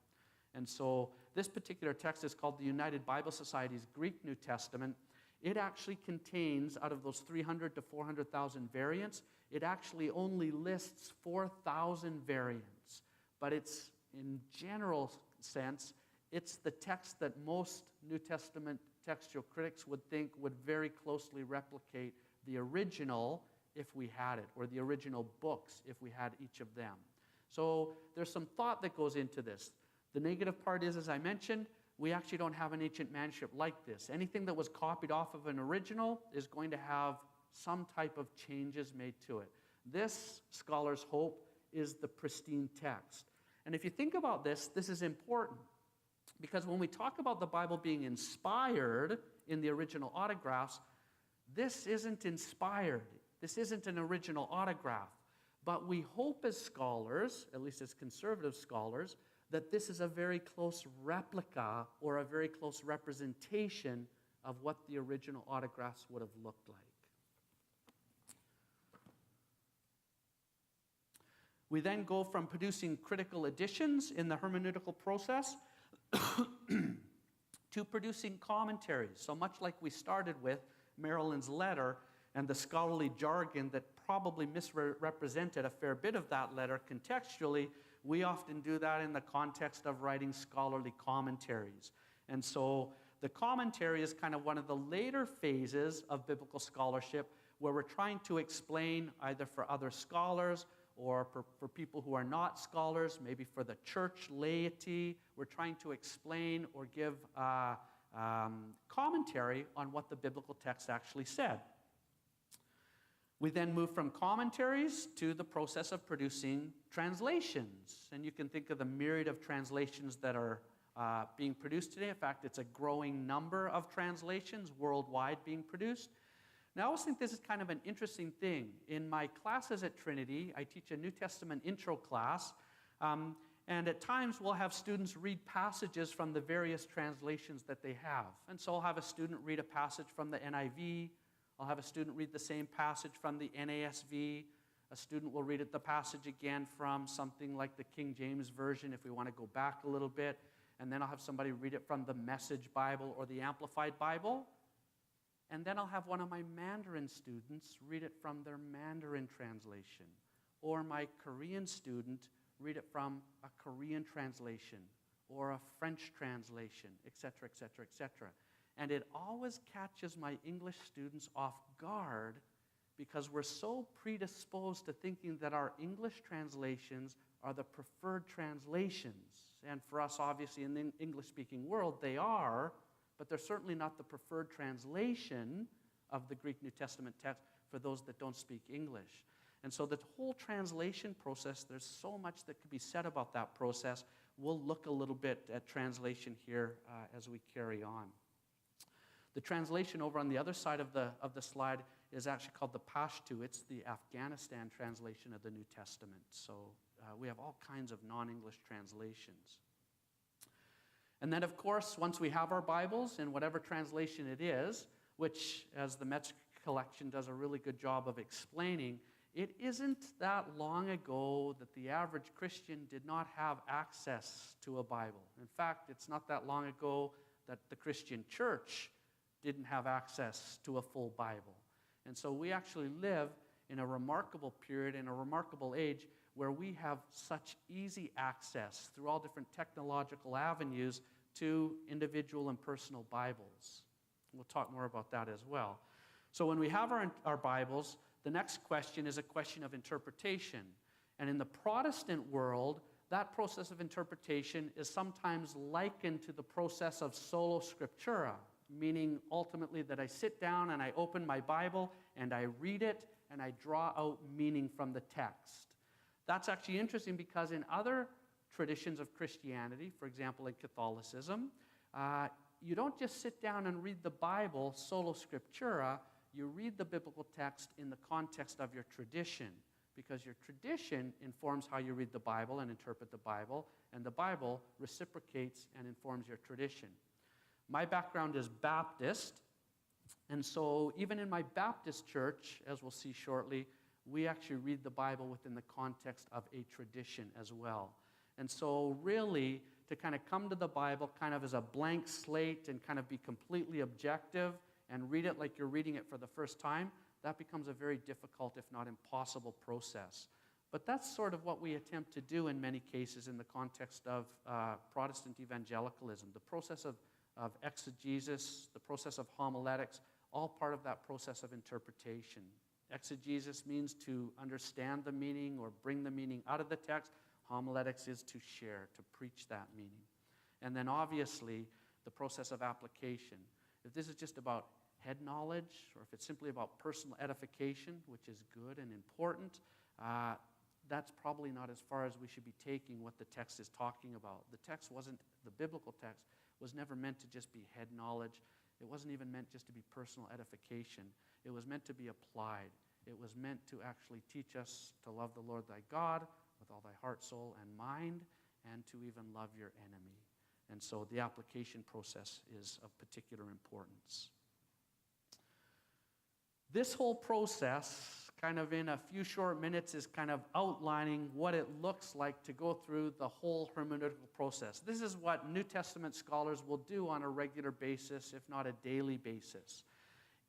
And so this particular text is called the United Bible Society's Greek New Testament. It actually contains, out of those 300 to 400,000 variants, it actually only lists 4,000 variants. But it's, in general sense, it's the text that most New Testament textual critics would think would very closely replicate the original if we had it, or the original books if we had each of them. So there's some thought that goes into this. The negative part is, as I mentioned, we actually don't have an ancient manuscript like this. Anything that was copied off of an original is going to have some type of changes made to it. This, scholars hope, is the pristine text. And if you think about this, this is important. Because when we talk about the Bible being inspired in the original autographs, this isn't inspired. This isn't an original autograph. But we hope as scholars, at least as conservative scholars, that this is a very close replica or a very close representation of what the original autographs would have looked like. We then go from producing critical editions in the hermeneutical process to producing commentaries. So much like we started with Marilyn's letter and the scholarly jargon that probably misrepresented a fair bit of that letter contextually, we often do that in the context of writing scholarly commentaries. And so the commentary is kind of one of the later phases of biblical scholarship where we're trying to explain, either for other scholars or for people who are not scholars, maybe for the church laity, we're trying to explain or give commentary on what the biblical text actually said. We then move from commentaries to the process of producing translations. And you can think of the myriad of translations that are being produced today. In fact, it's a growing number of translations worldwide being produced. Now, I always think this is kind of an interesting thing. In my classes at Trinity, I teach a New Testament intro class, and at times we'll have students read passages from the various translations that they have. And so I'll have a student read a passage from the NIV, I'll have a student read the same passage from the NASV, a student will read the passage again from something like the King James Version if we want to go back a little bit, and then I'll have somebody read it from the Message Bible or the Amplified Bible. And then I'll have one of my Mandarin students read it from their Mandarin translation, or my Korean student read it from a Korean translation, or a French translation, etc., etc., etc. And it always catches my English students off guard because we're so predisposed to thinking that our English translations are the preferred translations. And for us, obviously, in the English-speaking world, they are, but they're certainly not the preferred translation of the Greek New Testament text for those that don't speak English. And so the whole translation process, there's so much that could be said about that process. We'll look a little bit at translation here as we carry on. The translation over on the other side of the slide is actually called the Pashto. It's the Afghanistan translation of the New Testament. So we have all kinds of non-English translations. And then, of course, once we have our Bibles in whatever translation it is, which, as the Metzger Collection does a really good job of explaining, it isn't that long ago that the average Christian did not have access to a Bible. In fact, it's not that long ago that the Christian church didn't have access to a full Bible. And so we actually live in a remarkable period, in a remarkable age, where we have such easy access through all different technological avenues to individual and personal Bibles. We'll talk more about that as well. So when we have our Bibles, the next question is a question of interpretation. And in the Protestant world, that process of interpretation is sometimes likened to the process of sola scriptura, meaning ultimately that I sit down and I open my Bible and I read it and I draw out meaning from the text. That's actually interesting because in other traditions of Christianity, for example in Catholicism, you don't just sit down and read the Bible sola scriptura, you read the biblical text in the context of your tradition, because your tradition informs how you read the Bible and interpret the Bible, and the Bible reciprocates and informs your tradition. My background is Baptist, and so even in my Baptist church, as we'll see shortly, we actually read the Bible within the context of a tradition as well. And so really, to kind of come to the Bible kind of as a blank slate and kind of be completely objective and read it like you're reading it for the first time, that becomes a very difficult, if not impossible, process. But that's sort of what we attempt to do in many cases in the context of Protestant evangelicalism. The process of exegesis, the process of homiletics, all part of that process of interpretation. Exegesis means to understand the meaning or bring the meaning out of the text. Homiletics is to share, to preach that meaning. And then obviously, the process of application. If this is just about head knowledge, or if it's simply about personal edification, which is good and important, that's probably not as far as we should be taking what the text is talking about. The biblical text was never meant to just be head knowledge. It wasn't even meant just to be personal edification. It was meant to be applied. It was meant to actually teach us to love the Lord thy God with all thy heart, soul, and mind, and to even love your enemy. And so the application process is of particular importance. This whole process, kind of in a few short minutes, is kind of outlining what it looks like to go through the whole hermeneutical process. This is what New Testament scholars will do on a regular basis, if not a daily basis.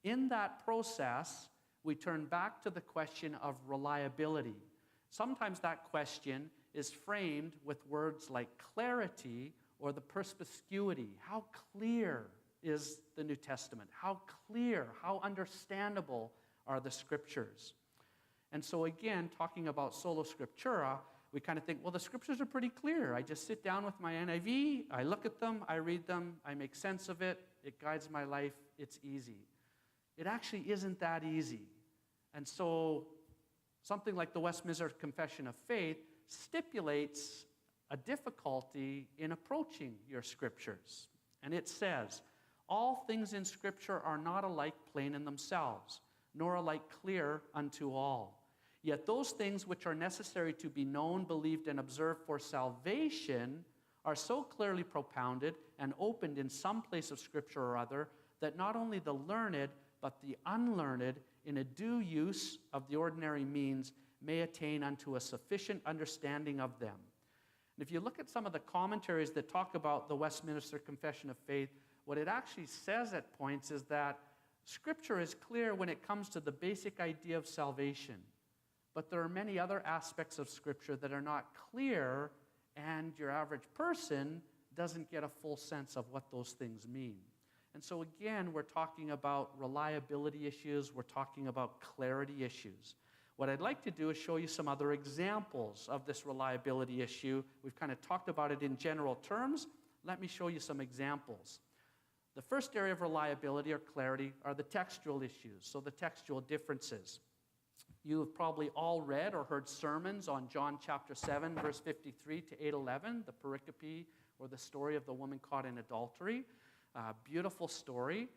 In that process, we turn back to the question of reliability. Sometimes that question is framed with words like clarity or the perspicuity. How clear is the New Testament? How clear, how understandable are the Scriptures? And so again, talking about sola scriptura, we kind of think, well, the Scriptures are pretty clear. I just sit down with my NIV, I look at them, I read them, I make sense of it, it guides my life, it's easy. It actually isn't that easy. And so something like the Westminster Confession of Faith stipulates a difficulty in approaching your Scriptures. And it says, all things in Scripture are not alike plain in themselves, nor alike clear unto all. Yet those things which are necessary to be known, believed, and observed for salvation are so clearly propounded and opened in some place of Scripture or other, that not only the learned, but the unlearned, in a due use of the ordinary means, may attain unto a sufficient understanding of them. And if you look at some of the commentaries that talk about the Westminster Confession of Faith, what it actually says at points is that Scripture is clear when it comes to the basic idea of salvation. But there are many other aspects of Scripture that are not clear, and your average person doesn't get a full sense of what those things mean. And so again, we're talking about reliability issues, we're talking about clarity issues. What I'd like to do is show you some other examples of this reliability issue. We've kind of talked about it in general terms. Let me show you some examples. The first area of reliability or clarity are the textual issues, so the textual differences. You have probably all read or heard sermons on John chapter 7, verse 53 to 8:11, the pericope, or the story of the woman caught in adultery. Beautiful story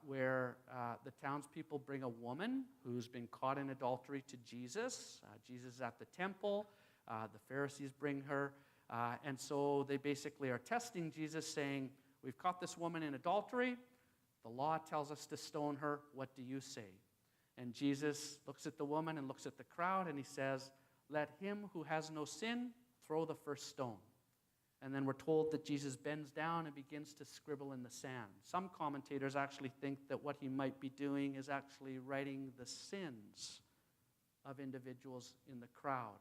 where the townspeople bring a woman who's been caught in adultery to Jesus. Jesus is at the temple. The Pharisees bring her. And so they basically are testing Jesus, saying, we've caught this woman in adultery. The law tells us to stone her. What do you say? And Jesus looks at the woman and looks at the crowd, and he says, let him who has no sin throw the first stone. And then we're told that Jesus bends down and begins to scribble in the sand. Some commentators actually think that what he might be doing is actually writing the sins of individuals in the crowd.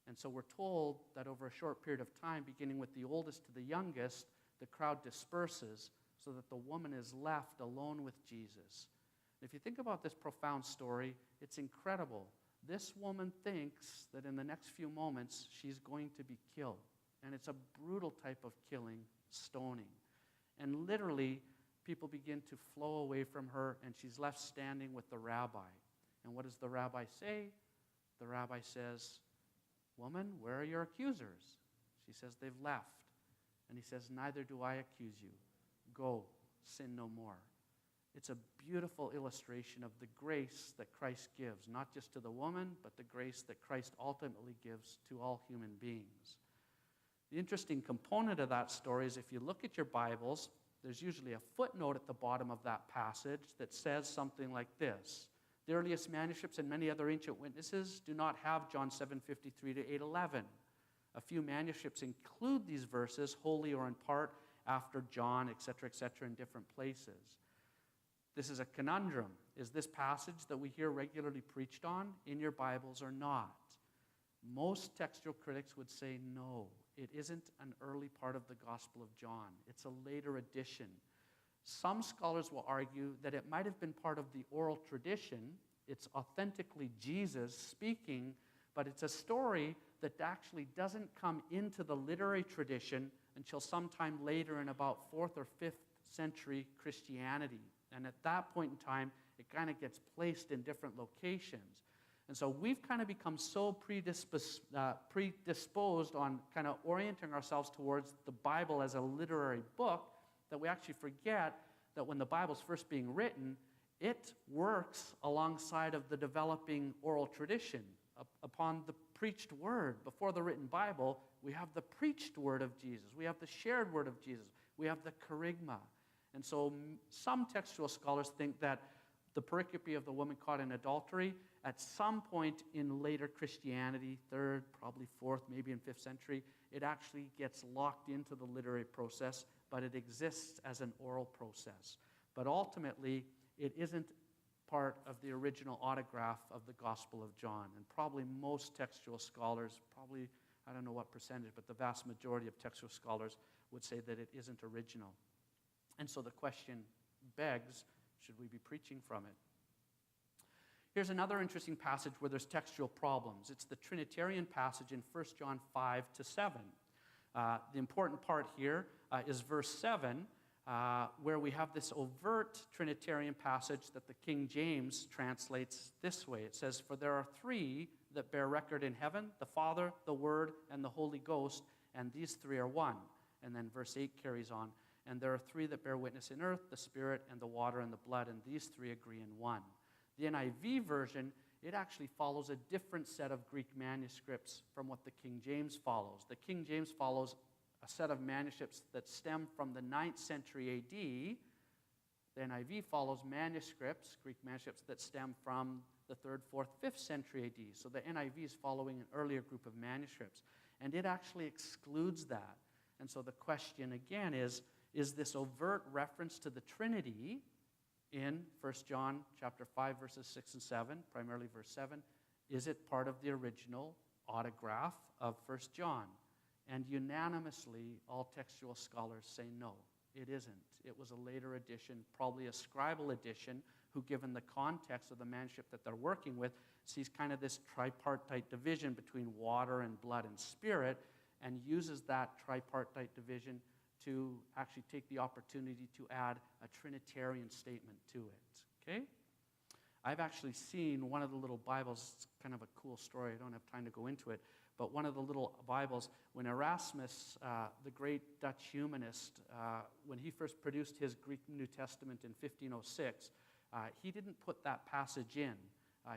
And so we're told that over a short period of time, beginning with the oldest to the youngest, the crowd disperses so that the woman is left alone with Jesus. If you think about this profound story, it's incredible. This woman thinks that in the next few moments she's going to be killed. And it's a brutal type of killing, stoning. And literally, people begin to flow away from her, and she's left standing with the rabbi. And what does the rabbi say? The rabbi says, "Woman, where are your accusers?" She says, "They've left." And he says, "Neither do I accuse you. Go, sin no more." It's a beautiful illustration of the grace that Christ gives, not just to the woman, but the grace that Christ ultimately gives to all human beings. The interesting component of that story is if you look at your Bibles, there's usually a footnote at the bottom of that passage that says something like this. The earliest manuscripts and many other ancient witnesses do not have John 7:53 to 8:11. A few manuscripts include these verses, wholly or in part, after John, etc., in different places. This is a conundrum. Is this passage that we hear regularly preached on in your Bibles or not? Most textual critics would say no. It isn't an early part of the Gospel of John. It's a later addition. Some scholars will argue that it might have been part of the oral tradition. It's authentically Jesus speaking, but it's a story that actually doesn't come into the literary tradition until sometime later in about 4th or 5th century Christianity. And at that point in time, it kind of gets placed in different locations. And so we've kind of become so predisposed on kind of orienting ourselves towards the Bible as a literary book that we actually forget that when the Bible's first being written, it works alongside of the developing oral tradition. Upon the preached word, before the written Bible, we have the preached word of Jesus. We have the shared word of Jesus. We have the kerygma. And so some textual scholars think that the pericope of the woman caught in adultery, at some point in later Christianity, 3rd, probably 4th, maybe in 5th century, it actually gets locked into the literary process, but it exists as an oral process. But ultimately, it isn't part of the original autograph of the Gospel of John. And probably most textual scholars, probably, I don't know what percentage, but the vast majority of textual scholars would say that it isn't original. And so the question begs, should we be preaching from it? Here's another interesting passage where there's textual problems. It's the Trinitarian passage in 1 John 5 to 7. The important part here is verse 7, where we have this overt Trinitarian passage that the King James translates this way. It says, "For there are three that bear record in heaven, the Father, the Word, and the Holy Ghost, and these three are one." And then verse 8 carries on, "And there are three that bear witness in earth, the Spirit, and the water, and the blood, and these three agree in one." The NIV version, it actually follows a different set of Greek manuscripts from what the King James follows. The King James follows a set of manuscripts that stem from the 9th century AD. The NIV follows manuscripts, Greek manuscripts, that stem from the 3rd, 4th, 5th century AD. So the NIV is following an earlier group of manuscripts. And it actually excludes that. And so the question again is this overt reference to the Trinity in 1 John chapter 5, verses 6 and 7, primarily verse 7, is it part of the original autograph of 1 John? And unanimously, all textual scholars say no, it isn't. It was a later edition, probably a scribal edition, who, given the context of the manuscript that they're working with, sees kind of this tripartite division between water and blood and spirit, and uses that tripartite division to actually take the opportunity to add a Trinitarian statement to it, okay? I've actually seen one of the little Bibles. It's kind of a cool story. I don't have time to go into it. But one of the little Bibles, when Erasmus, the great Dutch humanist, when he first produced his Greek New Testament in 1506, he didn't put that passage in.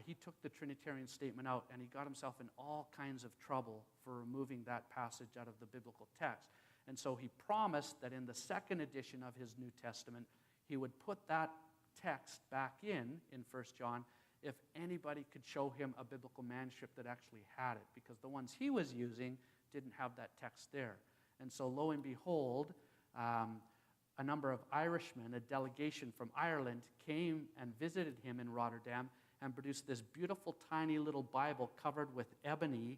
He took the Trinitarian statement out, and he got himself in all kinds of trouble for removing that passage out of the biblical text. And so he promised that in the second edition of his New Testament, he would put that text back in 1 John, if anybody could show him a biblical manuscript that actually had it, because the ones he was using didn't have that text there. And so lo and behold, a number of Irishmen, a delegation from Ireland, came and visited him in Rotterdam and produced this beautiful tiny little Bible covered with ebony,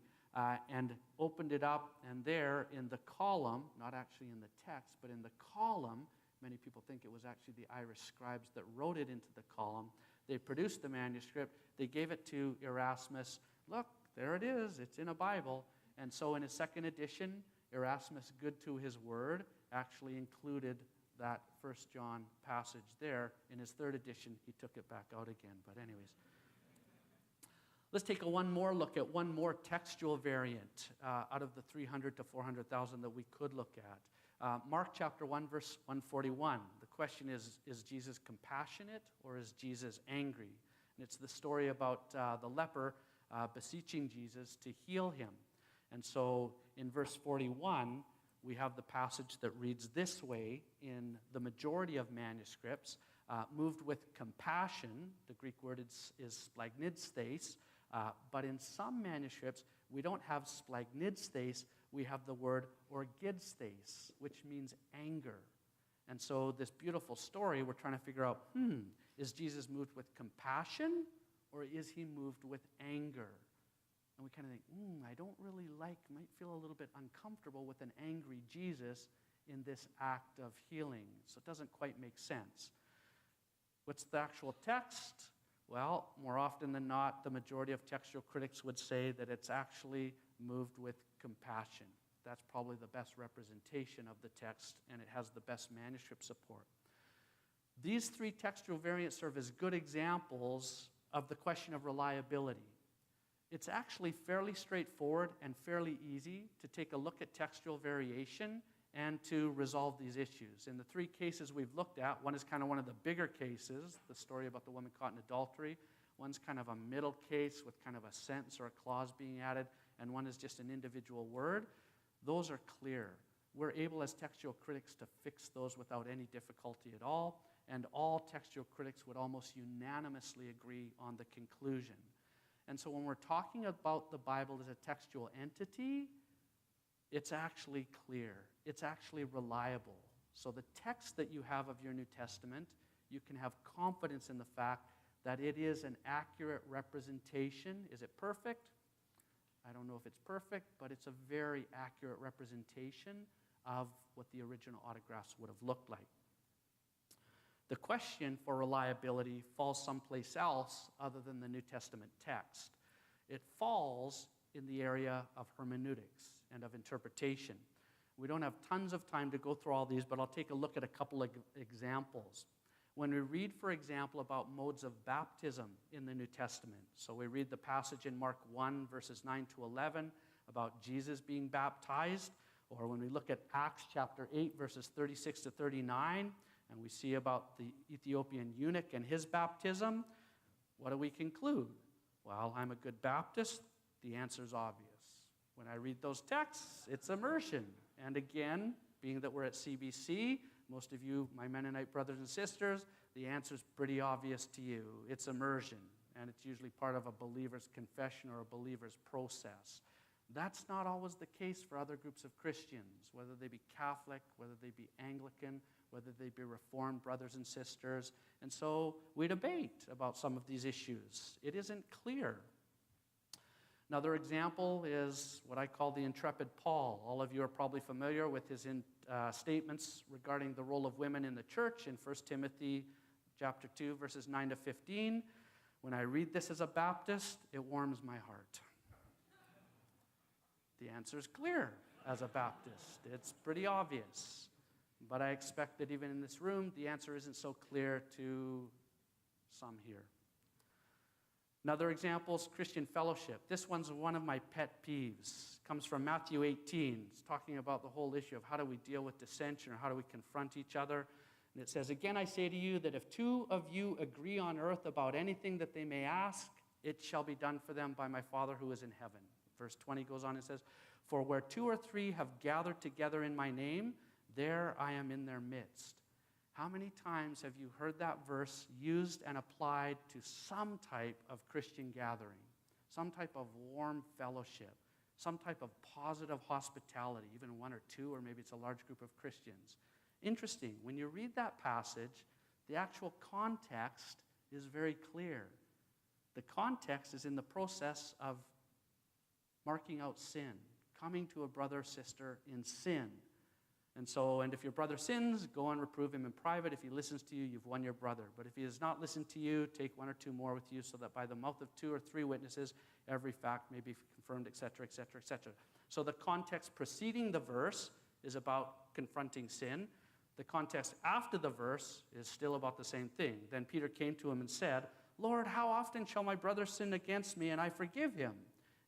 and opened it up, and there in the column, not actually in the text, but in the column, many people think it was actually the Irish scribes that wrote it into the column, They produced the manuscript. They gave it to Erasmus. Look, there it is. It's in a Bible. And so in his second edition, Erasmus, good to his word, actually included that 1 John passage there. In his third edition, he took it back out again. But anyways, let's take one more look at one more textual variant out of the 300 to 400,000 that we could look at. Mark chapter 1, verse 141. The question is Jesus compassionate or is Jesus angry? And it's the story about the leper beseeching Jesus to heal him. And so in verse 41, we have the passage that reads this way in the majority of manuscripts, moved with compassion. The Greek word is splagnidstheis, but in some manuscripts, we don't have splagnidstheis, we have the word orgidstheis, which means anger. And so this beautiful story, we're trying to figure out, is Jesus moved with compassion or is he moved with anger? And we kind of think, I don't really might feel a little bit uncomfortable with an angry Jesus in this act of healing. So it doesn't quite make sense. What's the actual text? Well, more often than not, the majority of textual critics would say that it's actually moved with compassion. That's probably the best representation of the text, and it has the best manuscript support. These three textual variants serve as good examples of the question of reliability. It's actually fairly straightforward and fairly easy to take a look at textual variation and to resolve these issues. In the three cases we've looked at, one is kind of one of the bigger cases, the story about the woman caught in adultery. One's kind of a middle case with kind of a sentence or a clause being added, and one is just an individual word. Those are clear. We're able as textual critics to fix those without any difficulty at all, and all textual critics would almost unanimously agree on the conclusion. And so when we're talking about the Bible as a textual entity, it's actually clear. It's actually reliable. So the text that you have of your New Testament, you can have confidence in the fact that it is an accurate representation. Is it perfect? I don't know if it's perfect, but it's a very accurate representation of what the original autographs would have looked like. The question for reliability falls someplace else other than the New Testament text. It falls in the area of hermeneutics and of interpretation. We don't have tons of time to go through all these, but I'll take a look at a couple of examples. When we read, for example, about modes of baptism in the New Testament, so we read the passage in Mark 1, verses 9 to 11, about Jesus being baptized, or when we look at Acts chapter 8, verses 36 to 39, and we see about the Ethiopian eunuch and his baptism, what do we conclude? Well, I'm a good Baptist. The answer is obvious. When I read those texts, it's immersion. And again, being that we're at CBC, most of you, my Mennonite brothers and sisters, the answer is pretty obvious to you. It's immersion, and it's usually part of a believer's confession or a believer's process. That's not always the case for other groups of Christians, whether they be Catholic, whether they be Anglican, whether they be Reformed brothers and sisters. And so we debate about some of these issues. It isn't clear. Another example is what I call the intrepid Paul. All of you are probably familiar with his statements regarding the role of women in the church in 1 Timothy chapter 2, verses 9 to 15. When I read this as a Baptist, it warms my heart. The answer is clear as a Baptist. It's pretty obvious. But I expect that even in this room, the answer isn't so clear to some here. Another example is Christian fellowship. This one's one of my pet peeves. It comes from Matthew 18. It's talking about the whole issue of how do we deal with dissension or how do we confront each other. And it says, "Again, I say to you that if two of you agree on earth about anything that they may ask, it shall be done for them by my Father who is in heaven." Verse 20 goes on and says, "For where two or three have gathered together in my name, there I am in their midst." How many times have you heard that verse used and applied to some type of Christian gathering, some type of warm fellowship, some type of positive hospitality, even one or two, or maybe it's a large group of Christians? Interesting, when you read that passage, the actual context is very clear. The context is in the process of marking out sin, coming to a brother or sister in sin. And if your brother sins, go and reprove him in private. If he listens to you, you've won your brother. But if he has not listened to you, take one or two more with you, so that by the mouth of 2 or 3 witnesses, every fact may be confirmed, etc., etc., etc. So the context preceding the verse is about confronting sin. The context after the verse is still about the same thing. Then Peter came to him and said, Lord, how often shall my brother sin against me and I forgive him?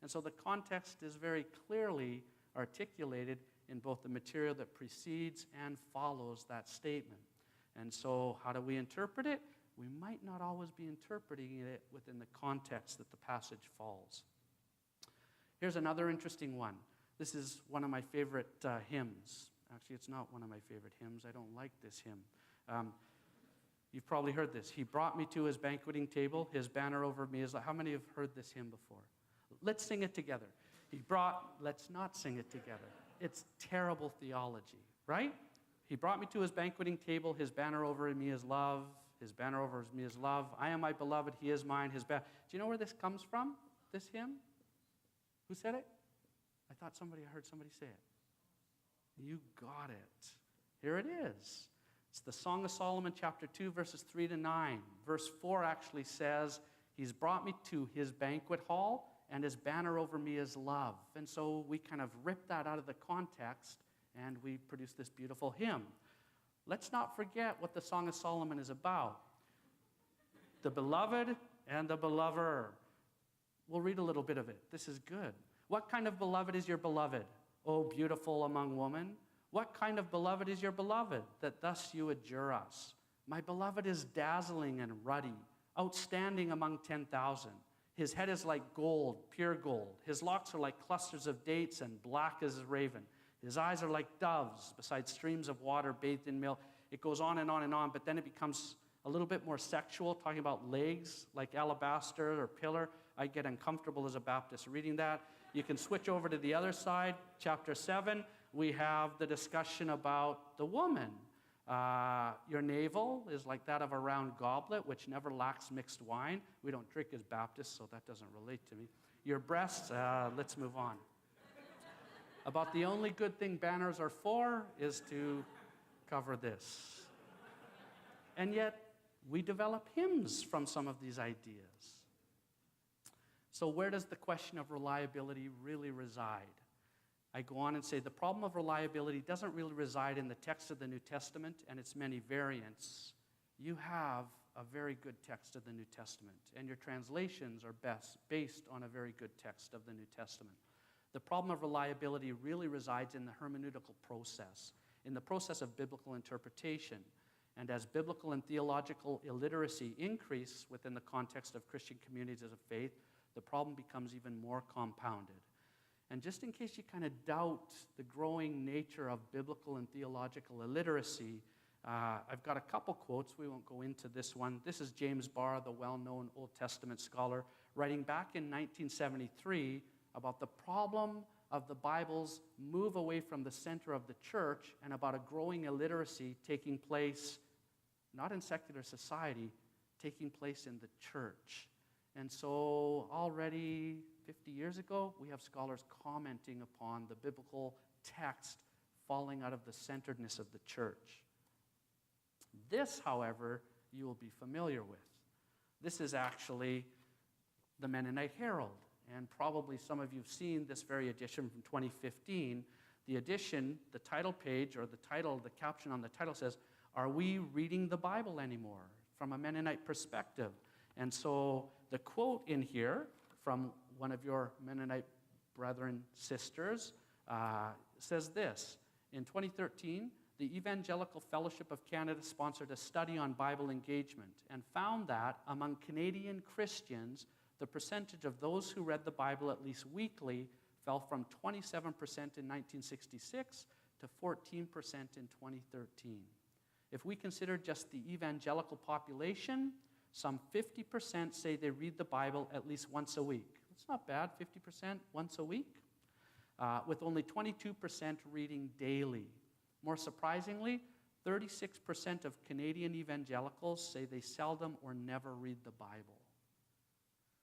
And so the context is very clearly articulated in both the material that precedes and follows that statement. And so how do we interpret it? We might not always be interpreting it within the context that the passage falls. Here's another interesting one. This is one of my favorite hymns. Actually, it's not one of my favorite hymns. I don't like this hymn. You've probably heard this. He brought me to his banqueting table. His banner over me is like, how many have heard this hymn before? Let's sing it together. Let's not sing it together. It's terrible theology, right? He brought me to his banqueting table. His banner over me is love. His banner over me is love. I am my beloved. He is mine. Do you know where this comes from, this hymn? Who said it? I heard somebody say it. You got it. Here it is. It's the Song of Solomon, chapter 2, verses 3 to 9. Verse 4 actually says, he's brought me to his banquet hall, and his banner over me is love. And so we kind of rip that out of the context, and we produce this beautiful hymn. Let's not forget what the Song of Solomon is about. The beloved and the belover. We'll read a little bit of it. This is good. What kind of beloved is your beloved, O beautiful among women? What kind of beloved is your beloved, that thus you adjure us? My beloved is dazzling and ruddy, outstanding among 10,000. His head is like gold, pure gold. His locks are like clusters of dates and black as a raven. His eyes are like doves beside streams of water bathed in milk. It goes on and on and on, but then it becomes a little bit more sexual, talking about legs like alabaster or pillar. I get uncomfortable as a Baptist reading that. You can switch over to the other side, chapter 7. We have the discussion about the woman. Your navel is like that of a round goblet, which never lacks mixed wine. We don't drink as Baptists, so that doesn't relate to me. Your breasts, let's move on. About the only good thing banners are for is to cover this. And yet, we develop hymns from some of these ideas. So where does the question of reliability really reside? I go on and say the problem of reliability doesn't really reside in the text of the New Testament and its many variants. You have a very good text of the New Testament, and your translations are based on a very good text of the New Testament. The problem of reliability really resides in the hermeneutical process, in the process of biblical interpretation. And as biblical and theological illiteracy increase within the context of Christian communities of faith, the problem becomes even more compounded. And just in case you kind of doubt the growing nature of biblical and theological illiteracy, I've got a couple quotes. We won't go into this one. This is James Barr, the well-known Old Testament scholar, writing back in 1973 about the problem of the Bible's move away from the center of the church and about a growing illiteracy taking place, not in secular society, taking place in the church. And so already 50 years ago, we have scholars commenting upon the biblical text falling out of the centeredness of the church. This, however, you will be familiar with. This is actually the Mennonite Herald, and probably some of you have seen this very edition from 2015. The edition, the title page, or the title, the caption on the title says, "Are we reading the Bible anymore?" From a Mennonite perspective. And so the quote in here from one of your Mennonite brethren, sisters, says this: in 2013, the Evangelical Fellowship of Canada sponsored a study on Bible engagement and found that among Canadian Christians, the percentage of those who read the Bible at least weekly fell from 27% in 1966 to 14% in 2013. If we consider just the evangelical population, some 50% say they read the Bible at least once a week. It's not bad, 50% once a week, with only 22% reading daily. More surprisingly, 36% of Canadian evangelicals say they seldom or never read the Bible.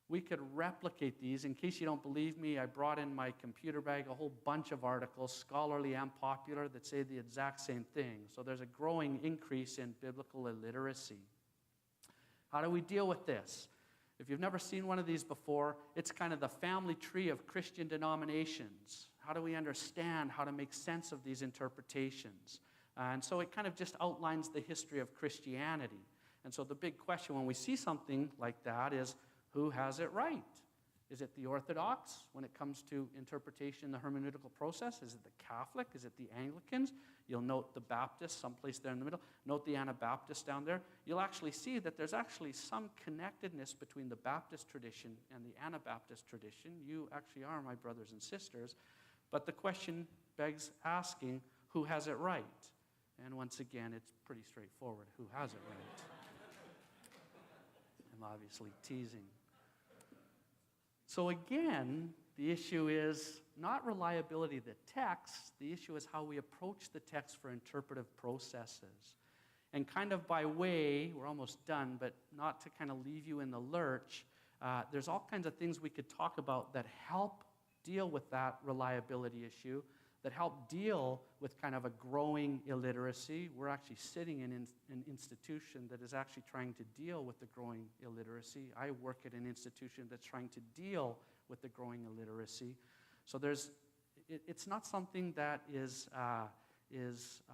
we could replicate these. In case you don't believe me, I brought in my computer bag a whole bunch of articles, scholarly and popular, that say the exact same thing. So there's a growing increase in biblical illiteracy. How do we deal with this? If you've never seen one of these before, it's kind of the family tree of Christian denominations. How do we understand how to make sense of these interpretations? And so it kind of just outlines the history of Christianity. And so the big question when we see something like that is, who has it right? Is it the Orthodox when it comes to interpretation, the hermeneutical process? Is it the Catholic? Is it the Anglicans? You'll note the Baptists, someplace there in the middle. Note the Anabaptists down there. You'll actually see that there's actually some connectedness between the Baptist tradition and the Anabaptist tradition. You actually are my brothers and sisters. But the question begs asking, who has it right? And once again, it's pretty straightforward. Who has it right? I'm obviously teasing. So again, the issue is not reliability of the text. The issue is how we approach the text for interpretive processes. And kind of by way, we're almost done, but not to kind of leave you in the lurch, there's all kinds of things we could talk about that help deal with that reliability issue, that help deal with kind of a growing illiteracy. We're actually sitting in an institution that is actually trying to deal with the growing illiteracy. I work at an institution that's trying to deal with the growing illiteracy. So it's not something that is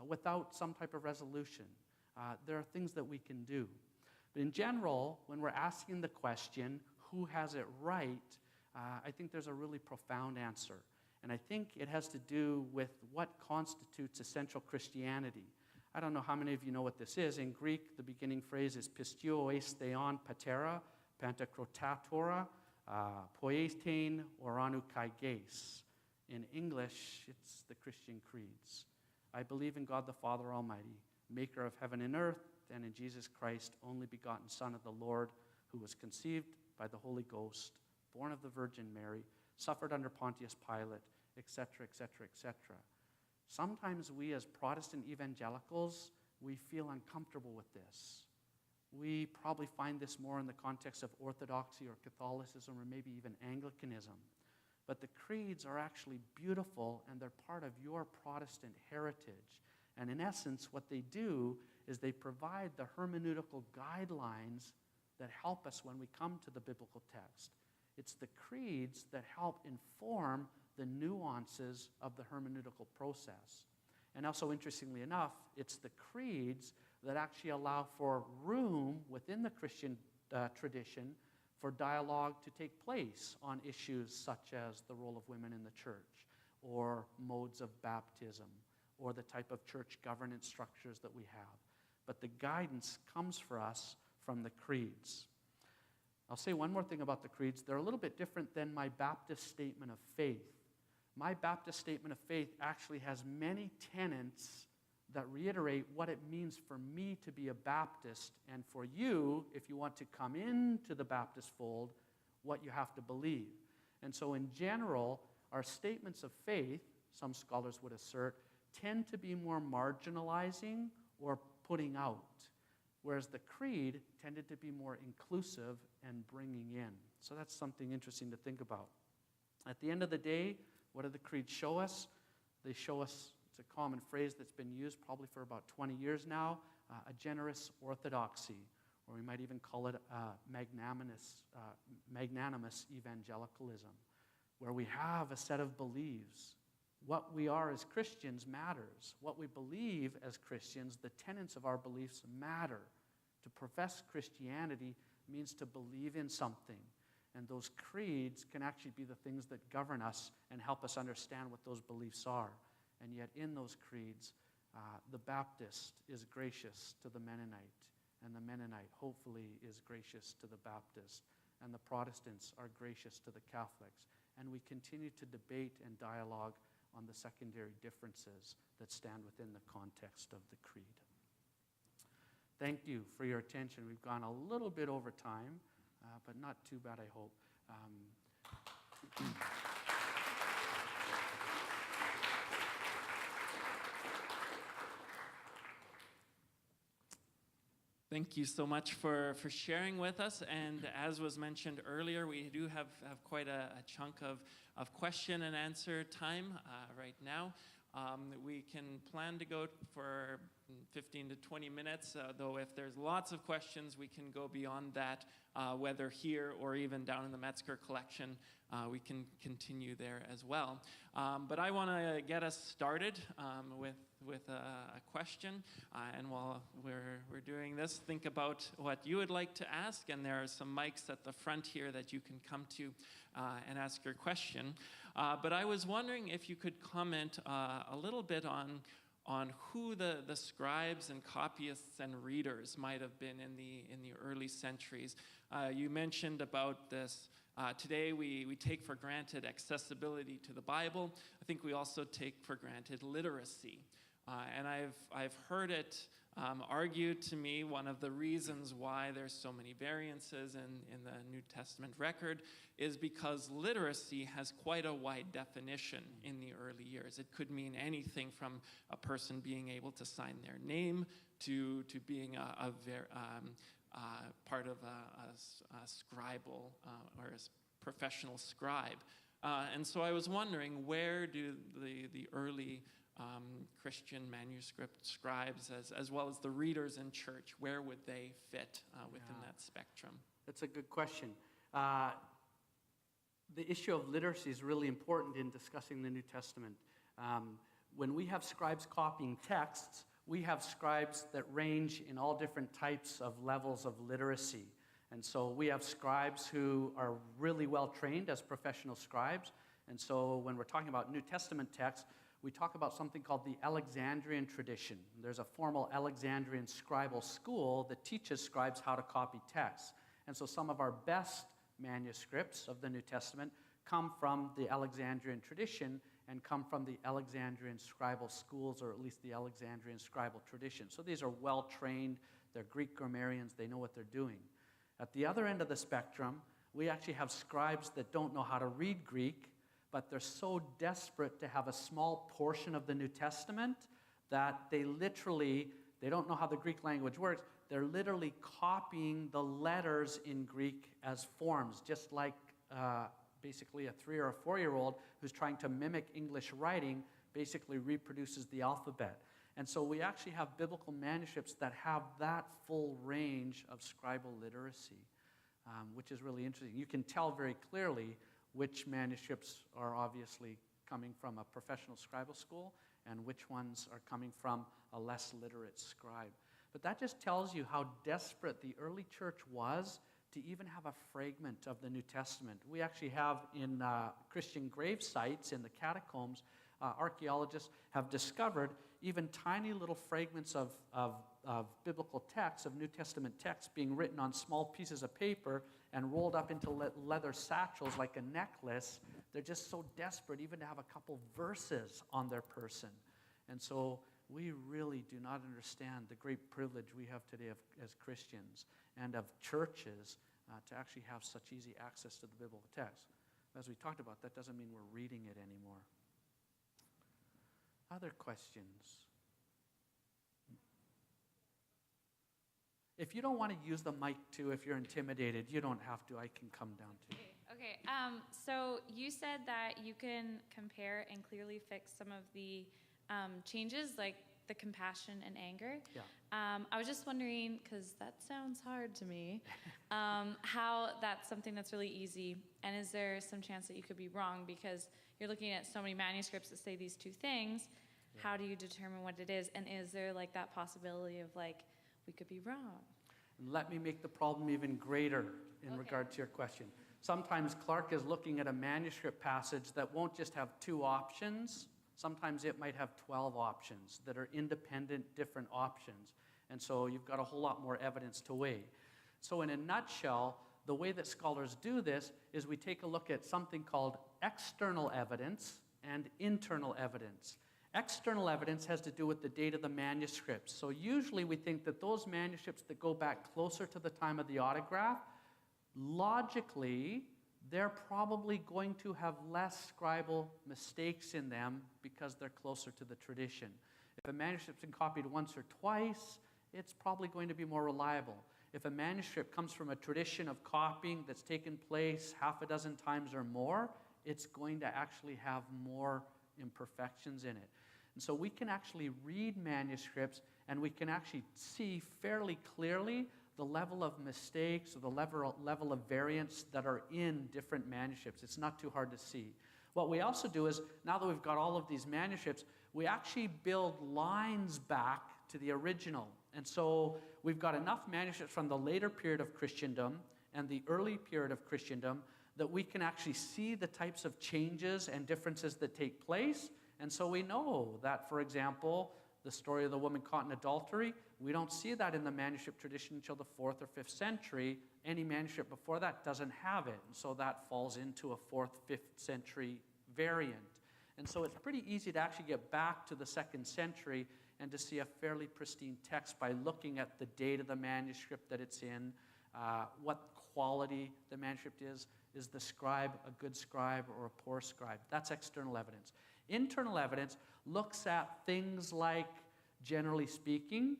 without some type of resolution. There are things that we can do. But in general, when we're asking the question, who has it right, I think there's a really profound answer. And I think it has to do with what constitutes essential Christianity. I don't know how many of you know what this is. In Greek, the beginning phrase is pisteuo theon patera, pantakrotatora, poietein oranu kaiges. In English, it's the Christian creeds. I believe in God the Father Almighty, maker of heaven and earth, and in Jesus Christ, only begotten Son of the Lord, who was conceived by the Holy Ghost, born of the Virgin Mary, suffered under Pontius Pilate, etc., etc., etc. Sometimes we as Protestant evangelicals, we feel uncomfortable with this. We probably find this more in the context of Orthodoxy or Catholicism or maybe even Anglicanism. But the creeds are actually beautiful and they're part of your Protestant heritage. And in essence, what they do is they provide the hermeneutical guidelines that help us when we come to the biblical text. It's the creeds that help inform the nuances of the hermeneutical process. And also, interestingly enough, it's the creeds that actually allow for room within the Christian tradition for dialogue to take place on issues such as the role of women in the church, or modes of baptism, or the type of church governance structures that we have. But the guidance comes for us from the creeds. I'll say one more thing about the creeds. They're a little bit different than my Baptist statement of faith. My Baptist statement of faith actually has many tenets that reiterate what it means for me to be a Baptist, and for you, if you want to come into the Baptist fold, what you have to believe. And so in general, our statements of faith, some scholars would assert, tend to be more marginalizing or putting out, whereas the creed tended to be more inclusive and bringing in. So that's something interesting to think about. At the end of the day, what do the creeds show us? They show us, it's a common phrase that's been used probably for about 20 years now, a generous orthodoxy, or we might even call it magnanimous evangelicalism, where we have a set of beliefs. What we are as Christians matters. What we believe as Christians, the tenets of our beliefs matter. To profess Christianity means to believe in something. And those creeds can actually be the things that govern us and help us understand what those beliefs are. And yet in those creeds, the Baptist is gracious to the Mennonite, and the Mennonite hopefully is gracious to the Baptist, and the Protestants are gracious to the Catholics. And we continue to debate and dialogue on the secondary differences that stand within the context of the creed. Thank you for your attention. We've gone a little bit over time, but not too bad, I hope. Thank you so much for sharing with us. And as was mentioned earlier, we do have quite a chunk of question and answer time right now. We can plan to go for 15 to 20 minutes, though if there's lots of questions, we can go beyond that, whether here or even down in the Metzger Collection. We can continue there as well. But I want to get us started with a question. And while we're doing this, think about what you would like to ask. And there are some mics at the front here that you can come to and ask your question. But I was wondering if you could comment a little bit on who the scribes and copyists and readers might have been in the early centuries. You mentioned about this. Today we take for granted accessibility to the Bible. I think we also take for granted literacy. And I've heard it argued to me one of the reasons why there's so many variances in the New Testament record is because literacy has quite a wide definition in the early years. It could mean anything from a person being able to sign their name to being part of a scribal or a professional scribe. And so I was wondering, where do the early Christian manuscript scribes, as well as the readers in church, where would they fit within that spectrum? That's a good question. The issue of literacy is really important in discussing the New Testament. When we have scribes copying texts, we have scribes that range in all different types of levels of literacy. And so we have scribes who are really well trained as professional scribes. And so when we're talking about New Testament texts, we talk about something called the Alexandrian tradition. There's a formal Alexandrian scribal school that teaches scribes how to copy texts. And so some of our best manuscripts of the New Testament come from the Alexandrian tradition and come from the Alexandrian scribal schools, or at least the Alexandrian scribal tradition. So these are well-trained, they're Greek grammarians, they know what they're doing. At the other end of the spectrum, we actually have scribes that don't know how to read Greek, but they're so desperate to have a small portion of the New Testament that they don't know how the Greek language works. They're literally copying the letters in Greek as forms, just like basically a 3 or a 4-year-old who's trying to mimic English writing basically reproduces the alphabet. And so we actually have biblical manuscripts that have that full range of scribal literacy, which is really interesting. You can tell very clearly which manuscripts are obviously coming from a professional scribal school and which ones are coming from a less literate scribe. But that just tells you how desperate the early church was to even have a fragment of the New Testament. We actually have in Christian grave sites in the catacombs, archaeologists have discovered even tiny little fragments of biblical texts, of New Testament texts, being written on small pieces of paper and rolled up into leather satchels like a necklace. They're just so desperate even to have a couple verses on their person. And so we really do not understand the great privilege we have today as Christians and of churches to actually have such easy access to the biblical text. As we talked about, that doesn't mean we're reading it anymore. Other questions? If you don't want to use the mic too, if you're intimidated, you don't have to. I can come down to you. Okay. So you said that you can compare and clearly fix some of the changes, like the compassion and anger. Yeah. I was just wondering, because that sounds hard to me, how that's something that's really easy, and is there some chance that you could be wrong because you're looking at so many manuscripts that say these two things? Yeah. How do you determine what it is, and is there like that possibility of like we could be wrong? And let me make the problem even greater in regard to your question. Sometimes Clarke is looking at a manuscript passage that won't just have 2 options. Sometimes it might have 12 options that are independent, different options. And so you've got a whole lot more evidence to weigh. So in a nutshell, the way that scholars do this is we take a look at something called external evidence and internal evidence. External evidence has to do with the date of the manuscripts. So usually we think that those manuscripts that go back closer to the time of the autograph, logically, they're probably going to have less scribal mistakes in them because they're closer to the tradition. If a manuscript's been copied once or twice, it's probably going to be more reliable. If a manuscript comes from a tradition of copying that's taken place half a dozen times or more, it's going to actually have more imperfections in it. And so we can actually read manuscripts and we can actually see fairly clearly the level of mistakes or the level of variance that are in different manuscripts. It's not too hard to see. What we also do is, now that we've got all of these manuscripts, we actually build lines back to the original. And so we've got enough manuscripts from the later period of Christendom and the early period of Christendom that we can actually see the types of changes and differences that take place. And so we know that, for example, the story of the woman caught in adultery, we don't see that in the manuscript tradition until the 4th or 5th century. Any manuscript before that doesn't have it. And so that falls into a 4th, 5th century variant. And so it's pretty easy to actually get back to the 2nd century and to see a fairly pristine text by looking at the date of the manuscript that it's in, what quality the manuscript is the scribe a good scribe or a poor scribe? That's external evidence. Internal evidence looks at things like, generally speaking,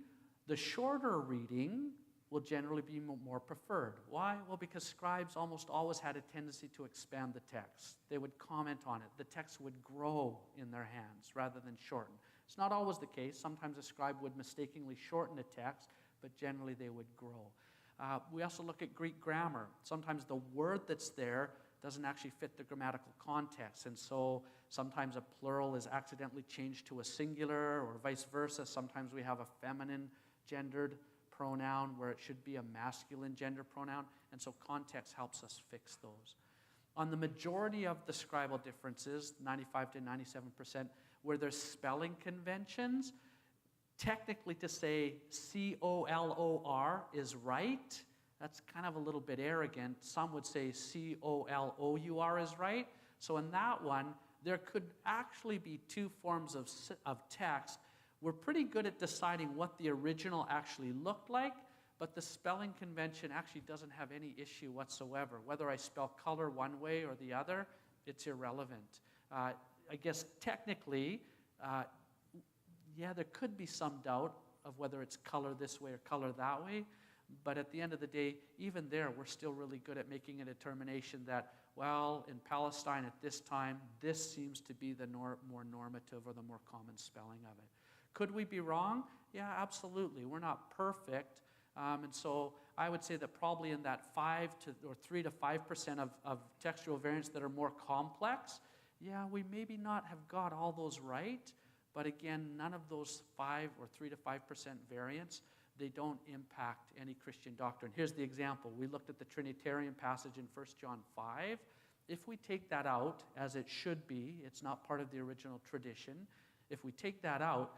the shorter reading will generally be more preferred. Why? Well, because scribes almost always had a tendency to expand the text. They would comment on it. The text would grow in their hands rather than shorten. It's not always the case. Sometimes a scribe would mistakenly shorten a text, but generally they would grow. We also look at Greek grammar. Sometimes the word that's there doesn't actually fit the grammatical context, and so sometimes a plural is accidentally changed to a singular, or vice versa. Sometimes we have a feminine gendered pronoun where it should be a masculine gender pronoun, and so context helps us fix those. On the majority of the scribal differences, 95 to 97%, where there's spelling conventions, technically to say C-O-L-O-R is right, that's kind of a little bit arrogant. Some would say C-O-L-O-U-R is right. So in that one, there could actually be two forms of text. We're pretty good at deciding what the original actually looked like, but the spelling convention actually doesn't have any issue whatsoever. Whether I spell color one way or the other, it's irrelevant. I guess technically, there could be some doubt of whether it's color this way or color that way, but at the end of the day, even there, we're still really good at making a determination that, well, in Palestine at this time, this seems to be the more normative or the more common spelling of it. Could we be wrong? Yeah, absolutely. We're not perfect, and so I would say that probably in that 3 to 5% of textual variants that are more complex, we maybe not have got all those right. But again, none of those 3 to 5% variants, they don't impact any Christian doctrine. Here's the example. We looked at the Trinitarian passage in 1 John 5. If we take that out, as it should be, it's not part of the original tradition. If we take that out,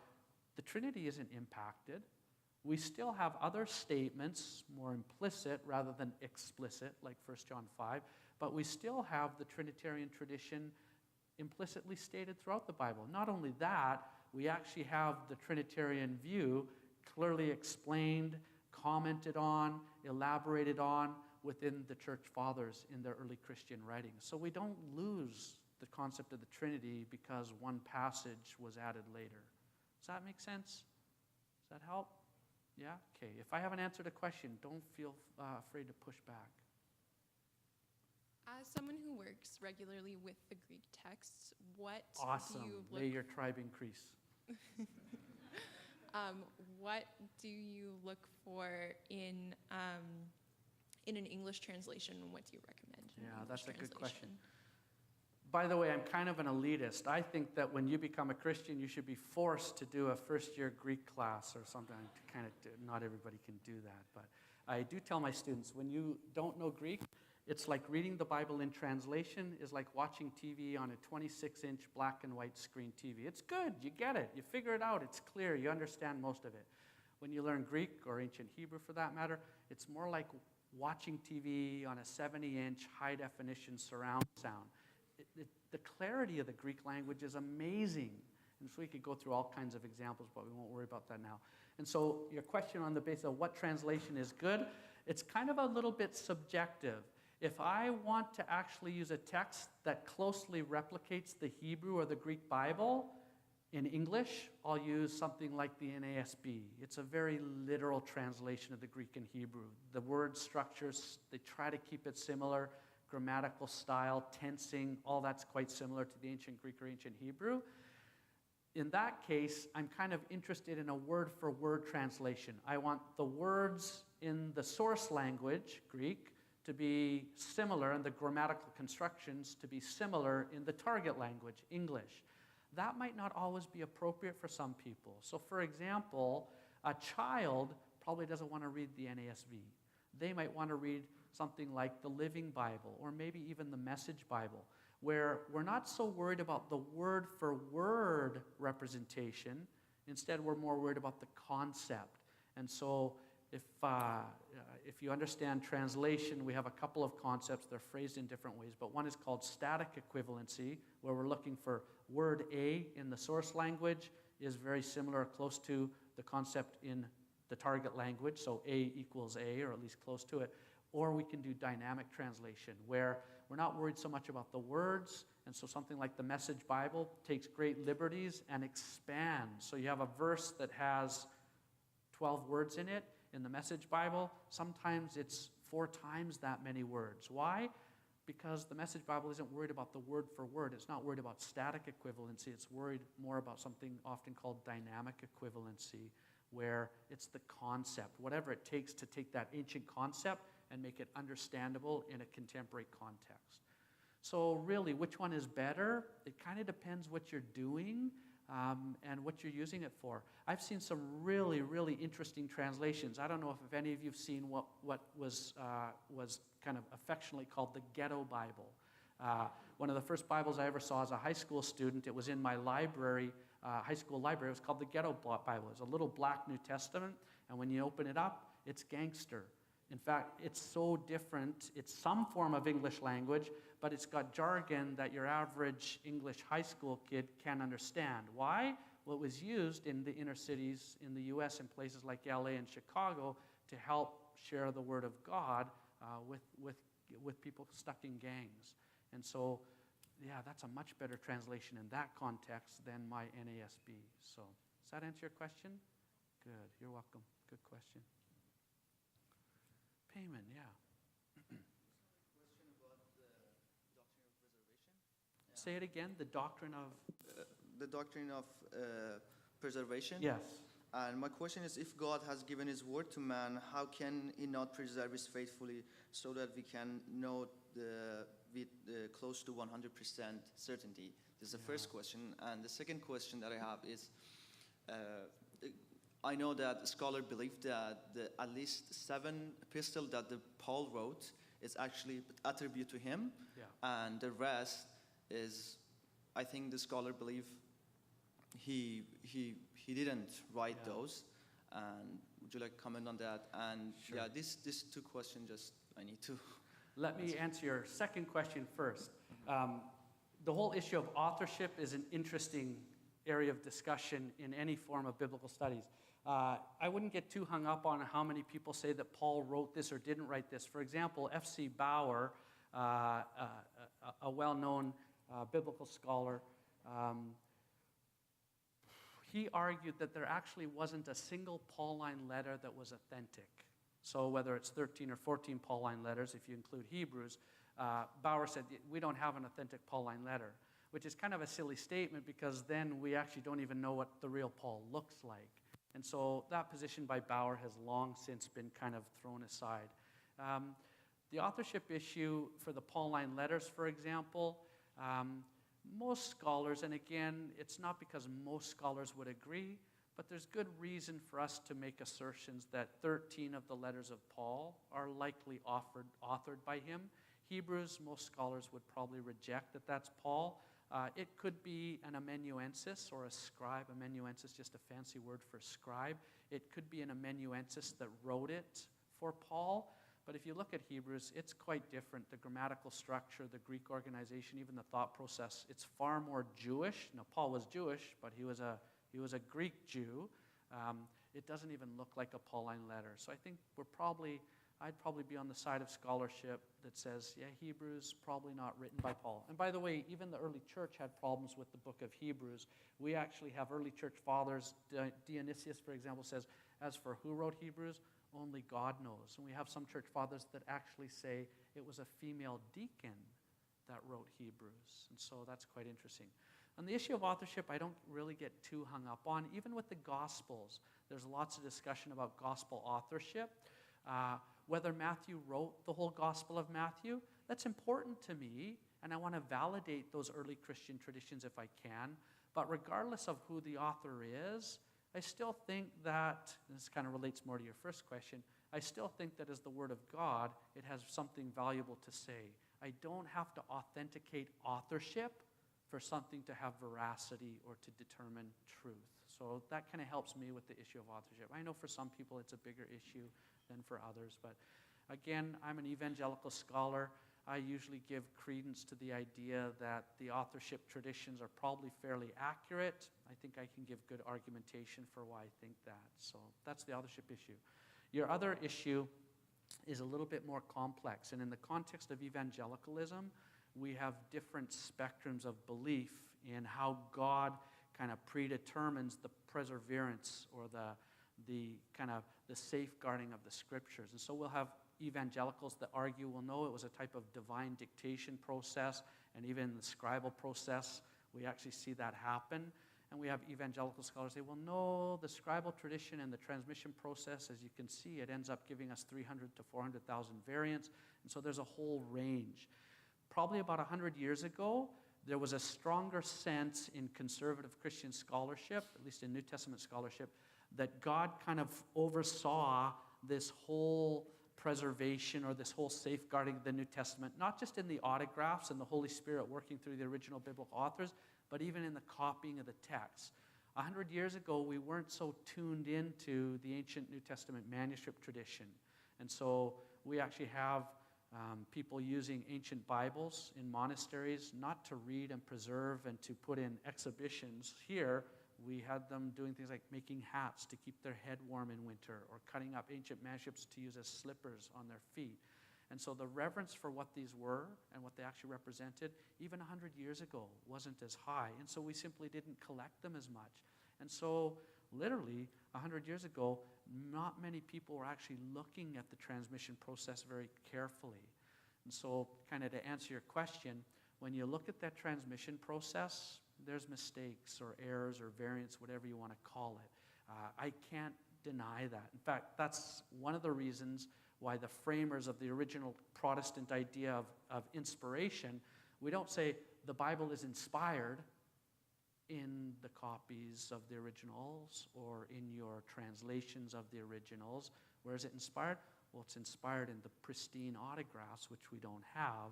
the Trinity isn't impacted. We still have other statements, more implicit rather than explicit, like 1 John 5, but we still have the Trinitarian tradition implicitly stated throughout the Bible. Not only that, we actually have the Trinitarian view clearly explained, commented on, elaborated on within the church fathers in their early Christian writings. So we don't lose the concept of the Trinity because one passage was added later. Does that make sense? Does that help? Yeah? Okay. If I haven't answered a question, don't feel afraid to push back. As someone who works regularly with the Greek texts, what Awesome. do you look May your tribe increase. what do you look for in an English translation, and what do you recommend? In Yeah, an that's English a good question. translation? By the way, I'm kind of an elitist. I think that when you become a Christian, you should be forced to do a first-year Greek class or something to kind of do. Not everybody can do that, but I do tell my students, when you don't know Greek, it's like reading the Bible in translation is like watching TV on a 26-inch black and white screen TV. It's good. You get it. You figure it out. It's clear. You understand most of it. When you learn Greek or ancient Hebrew for that matter, it's more like watching TV on a 70-inch high-definition surround sound. The clarity of the Greek language is amazing. And so we could go through all kinds of examples, but we won't worry about that now. And so your question on the basis of what translation is good, it's kind of a little bit subjective. If I want to actually use a text that closely replicates the Hebrew or the Greek Bible, In English, I'll use something like the NASB. It's a very literal translation of the Greek and Hebrew. The word structures, they try to keep it similar. Grammatical style, tensing, all that's quite similar to the ancient Greek or ancient Hebrew. In that case, I'm kind of interested in a word-for-word translation. I want the words in the source language, Greek, to be similar, and the grammatical constructions to be similar in the target language, English. That might not always be appropriate for some people. So for example, a child probably doesn't want to read the NASB. They might want to read something like the Living Bible, or maybe even the Message Bible, where we're not so worried about the word-for-word representation. Instead, we're more worried about the concept. And so if you understand translation, we have a couple of concepts. They're phrased in different ways, but one is called static equivalency, where we're looking for word A in the source language is very similar or close to the concept in the target language, so A equals A, or at least close to it. Or we can do dynamic translation, where we're not worried so much about the words, and so something like the Message Bible takes great liberties and expands. So you have a verse that has 12 words in it. In the Message Bible, sometimes it's 4 times that many words. Why? Because the Message Bible isn't worried about the word for word. It's not worried about static equivalency. It's worried more about something often called dynamic equivalency, where it's the concept, whatever it takes to take that ancient concept and make it understandable in a contemporary context. So really, which one is better? It kind of depends what you're doing and what you're using it for. I've seen some really, really interesting translations. I don't know if any of you have seen what was kind of affectionately called the Ghetto Bible. One of the first Bibles I ever saw as a high school student, it was in my library, high school library. It was called the Ghetto Bible. It's a little black New Testament, and when you open it up, it's gangster. In fact, it's so different. It's some form of English language, but it's got jargon that your average English high school kid can't understand. Why? Well, it was used in the inner cities in the U.S. in places like L.A. and Chicago to help share the Word of God with people stuck in gangs. And so, yeah, that's a much better translation in that context than my NASB. So, does that answer your question? Good. You're welcome. Good question. Payment, yeah. Question about the doctrine of preservation. Say it again, the doctrine of... The doctrine of preservation. Yes. And my question is, if God has given His word to man, how can He not preserve it faithfully so that we can know with close to 100% certainty? This is the first question. And the second question that I have is, I know that scholars believe that at least 7 epistles that Paul wrote is actually attributed to him, and the rest is, I think the scholar believe he didn't write those. And would you like to comment on that? And Sure. yeah, these 2 questions just I need to. Let me answer your second question first. The whole issue of authorship is an interesting area of discussion in any form of biblical studies. I wouldn't get too hung up on how many people say that Paul wrote this or didn't write this. For example, F.C. Bauer, a well-known biblical scholar, he argued that there actually wasn't a single Pauline letter that was authentic. So whether it's 13 or 14 Pauline letters, if you include Hebrews, Bauer said, we don't have an authentic Pauline letter, which is kind of a silly statement because then we actually don't even know what the real Paul looks like. And so that position by Bauer has long since been kind of thrown aside. The authorship issue for the Pauline letters, for example, most scholars, and again, it's not because most scholars would agree, but there's good reason for us to make assertions that 13 of the letters of Paul are likely authored by him. Hebrews, most scholars would probably reject that that's Paul. It could be an amanuensis or a scribe. Amanuensis, just a fancy word for scribe. It could be an amanuensis that wrote it for Paul. But if you look at Hebrews, it's quite different. The grammatical structure, the Greek organization, even the thought process, it's far more Jewish. Now, Paul was Jewish, but he was a Greek Jew. It doesn't even look like a Pauline letter. So I think we're probably I'd probably be on the side of scholarship that says, yeah, Hebrews probably not written by Paul. And by the way, even the early church had problems with the book of Hebrews. We actually have early church fathers. Dionysius, for example, says, as for who wrote Hebrews, only God knows. And we have some church fathers that actually say it was a female deacon that wrote Hebrews. And so that's quite interesting. On the issue of authorship, I don't really get too hung up on. Even with the Gospels, there's lots of discussion about gospel authorship. Whether Matthew wrote the whole Gospel of Matthew, that's important to me, and I want to validate those early Christian traditions if I can. But regardless of who the author is, I still think that, and this kind of relates more to your first question, I still think that as the Word of God, it has something valuable to say. I don't have to authenticate authorship for something to have veracity or to determine truth. So that kind of helps me with the issue of authorship. I know for some people it's a bigger issue than for others, but again, I'm an evangelical scholar. I usually give credence to the idea that the authorship traditions are probably fairly accurate. I think I can give good argumentation for why I think that. So that's the authorship issue. Your other issue is a little bit more complex, and in the context of evangelicalism, we have different spectrums of belief in how God kind of predetermines the perseverance or the kind of the safeguarding of the scriptures. And so we'll have evangelicals that argue, well, no, it was a type of divine dictation process, and even in the scribal process, we actually see that happen. And we have evangelical scholars say, well, no, the scribal tradition and the transmission process, as you can see, it ends up giving us 300 to 400,000 variants, and so there's a whole range. Probably about 100 years ago, there was a stronger sense in conservative Christian scholarship, at least in New Testament scholarship, that God kind of oversaw this whole preservation or this whole safeguarding of the New Testament, not just in the autographs and the Holy Spirit working through the original biblical authors, but even in the copying of the text. 100 years ago, we weren't so tuned into the ancient New Testament manuscript tradition. And so we actually have people using ancient Bibles in monasteries, not to read and preserve and to put in exhibitions. Here, we had them doing things like making hats to keep their head warm in winter, or cutting up ancient manuscripts to use as slippers on their feet. And so the reverence for what these were and what they actually represented, even 100 years ago, wasn't as high. And so we simply didn't collect them as much. And so literally, 100 years ago, not many people were actually looking at the transmission process very carefully. And so kind of to answer your question, when you look at that transmission process, there's mistakes or errors or variants, whatever you want to call it. I can't deny that. In fact, that's one of the reasons why the framers of the original Protestant idea of inspiration, we don't say the Bible is inspired in the copies of the originals or in your translations of the originals. Where is it inspired? Well, it's inspired in the pristine autographs, which we don't have.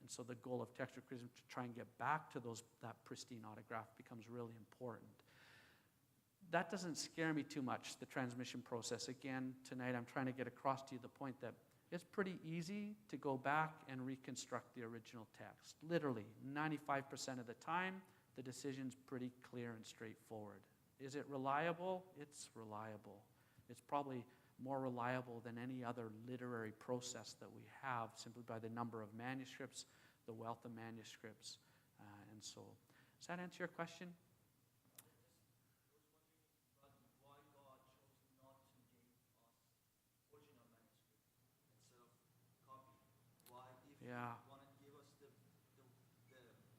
And so the goal of textual criticism to try and get back to that pristine autograph becomes really important. That doesn't scare me too much, the transmission process. Again, tonight I'm trying to get across to you the point that it's pretty easy to go back and reconstruct the original text. Literally, 95% of the time, the decision's pretty clear and straightforward. Is it reliable? It's reliable. It's probably more reliable than any other literary process that we have, simply by the number of manuscripts, the wealth of manuscripts, and so. Does that answer your question? Yeah. Want to give us the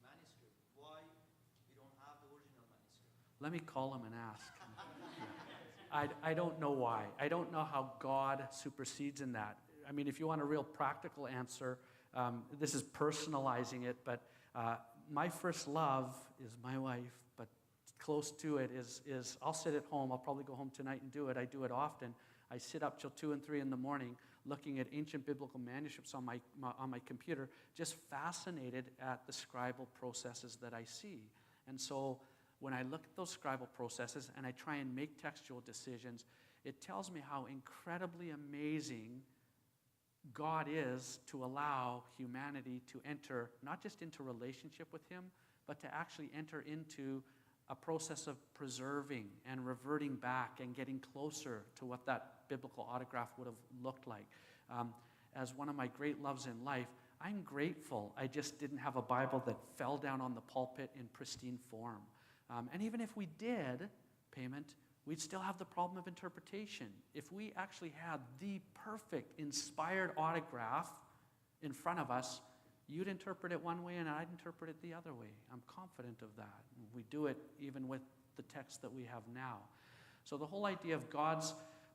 manuscript? Why we don't have the original manuscript? Let me call him and ask. I don't know why. I don't know how God supersedes in that. I mean, if you want a real practical answer, this is personalizing it, but my first love is my wife, but close to it is I'll sit at home. I'll probably go home tonight and do it. I do it often. I sit up till 2 and 3 in the morning looking at ancient biblical manuscripts on my computer, just fascinated at the scribal processes that I see. And so when I look at those scribal processes and I try and make textual decisions, it tells me how incredibly amazing God is to allow humanity to enter, not just into relationship with Him, but to actually enter into a process of preserving and reverting back and getting closer to what that biblical autograph would have looked like. As one of my great loves in life, I'm grateful I just didn't have a Bible that fell down on the pulpit in pristine form. And even if we did, payment, we'd still have the problem of interpretation. If we actually had the perfect inspired autograph in front of us, you'd interpret it one way and I'd interpret it the other way. I'm confident of that. We do it even with the text that we have now. So the whole idea of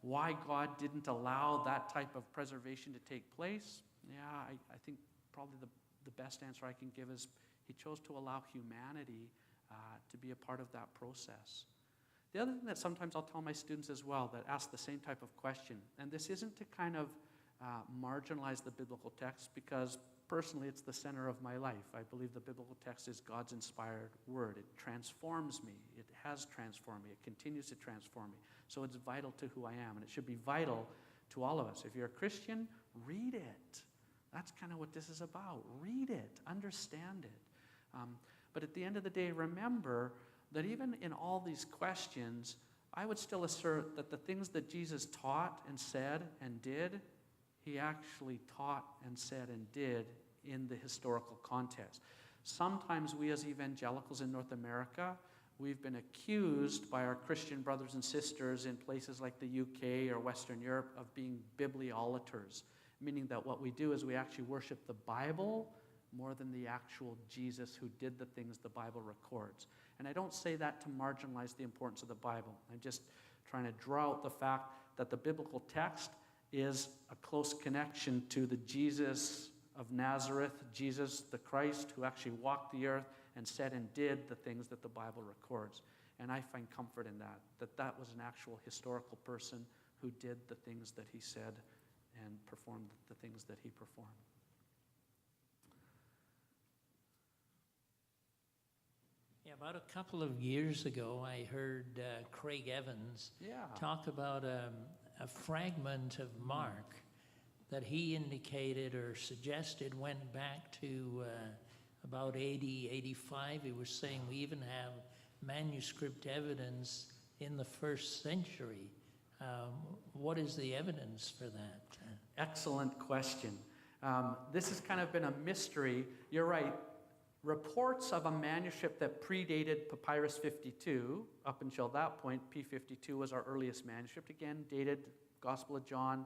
why God didn't allow that type of preservation to take place, I think probably the best answer I can give is he chose to allow humanity to be a part of that process. The other thing that sometimes I'll tell my students as well that ask the same type of question, and this isn't to kind of marginalize the biblical text, because personally it's the center of my life. I believe the biblical text is God's inspired word. It transforms me. It has transformed me. It continues to transform me. So it's vital to who I am, and it should be vital to all of us. If you're a Christian, read it. That's kind of what this is about. Read it. Understand it. But at the end of the day, remember that even in all these questions, I would still assert that the things that Jesus taught and said and did, he actually taught and said and did in the historical context. Sometimes we as evangelicals in North America, we've been accused by our Christian brothers and sisters in places like the UK or Western Europe of being bibliolaters, meaning that what we do is we actually worship the Bible more than the actual Jesus who did the things the Bible records. And I don't say that to marginalize the importance of the Bible. I'm just trying to draw out the fact that the biblical text is a close connection to the Jesus of Nazareth, Jesus the Christ, who actually walked the earth and said and did the things that the Bible records. And I find comfort in that was an actual historical person who did the things that he said and performed the things that he performed. Yeah, about a couple of years ago, I heard Craig Evans talk about a fragment of Mark that he indicated or suggested went back to about 80, 85. He was saying we even have manuscript evidence in the first century. What is the evidence for that? Excellent question. This has kind of been a mystery. You're right. Reports of a manuscript that predated Papyrus 52, up until that point, P52 was our earliest manuscript, again, dated Gospel of John,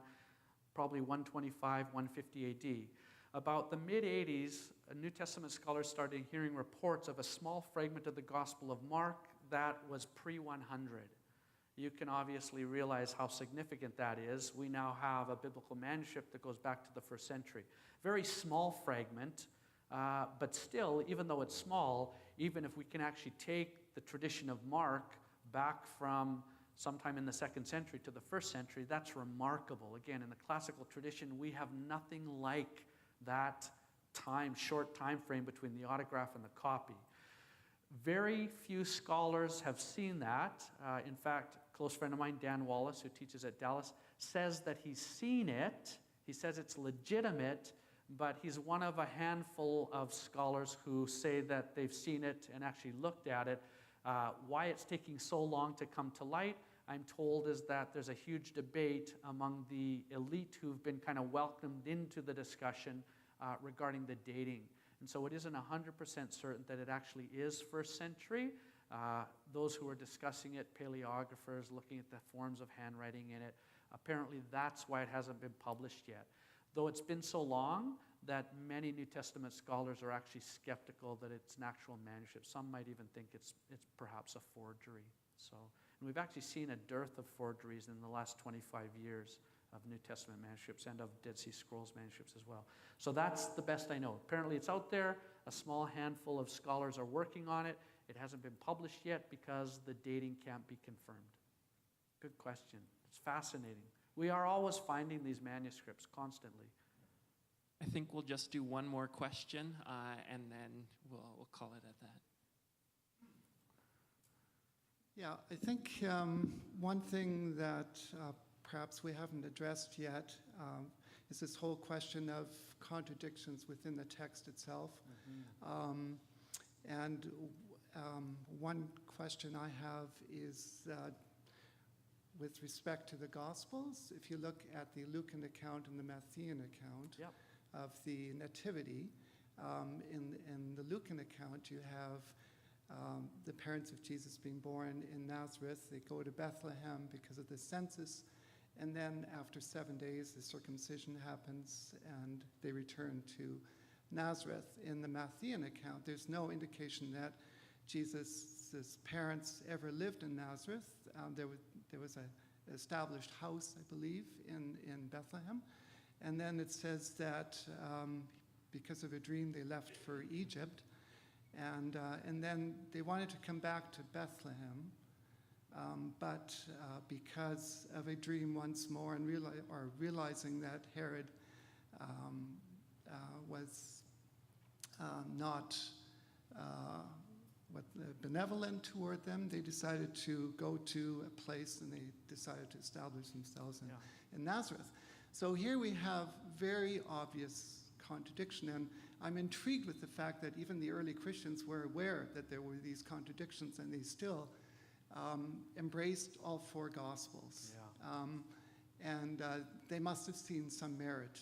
probably 125, 150 AD. About the mid-80s, New Testament scholars started hearing reports of a small fragment of the Gospel of Mark that was pre-100. You can obviously realize how significant that is. We now have a biblical manuscript that goes back to the first century. Very small fragment, but still, even though it's small, even if we can actually take the tradition of Mark back from sometime in the 2nd century to the 1st century, that's remarkable. Again, in the classical tradition, we have nothing like that short time frame between the autograph and the copy. Very few scholars have seen that. In fact, a close friend of mine, Dan Wallace, who teaches at Dallas, says that he's seen it. He says it's legitimate, but he's one of a handful of scholars who say that they've seen it and actually looked at it. Why it's taking so long to come to light, I'm told, is that there's a huge debate among the elite who've been kind of welcomed into the discussion regarding the dating. And so it isn't 100% certain that it actually is 1st century. Those who are discussing it, paleographers, looking at the forms of handwriting in it, apparently that's why it hasn't been published yet. Though it's been so long that many New Testament scholars are actually skeptical that it's an actual manuscript. Some might even think it's perhaps a forgery. And we've actually seen a dearth of forgeries in the last 25 years of New Testament manuscripts and of Dead Sea Scrolls manuscripts as well. So that's the best I know. Apparently it's out there. A small handful of scholars are working on it. It hasn't been published yet because the dating can't be confirmed. Good question. It's fascinating. We are always finding these manuscripts constantly. I think we'll just do one more question, and then we'll call it at that. Yeah, I think one thing that perhaps we haven't addressed yet is this whole question of contradictions within the text itself. And one question I have is with respect to the Gospels, if you look at the Lucan account and the Matthean account Yep. of the Nativity, in the Lucan account, you have the parents of Jesus being born in Nazareth. They go to Bethlehem because of the census, and then after 7 days, the circumcision happens, and they return to Nazareth. In the Matthean account, there's no indication that Jesus' parents ever lived in Nazareth. There was an established house, I believe, in Bethlehem. And then it says that because of a dream, they left for Egypt. And then they wanted to come back to Bethlehem, but because of a dream once more and realizing that Herod was not benevolent toward them, they decided to go to a place, and they decided to establish themselves in Nazareth. So here we have very obvious contradiction, and I'm intrigued with the fact that even the early Christians were aware that there were these contradictions, and they still embraced all four Gospels. And they must have seen some merit.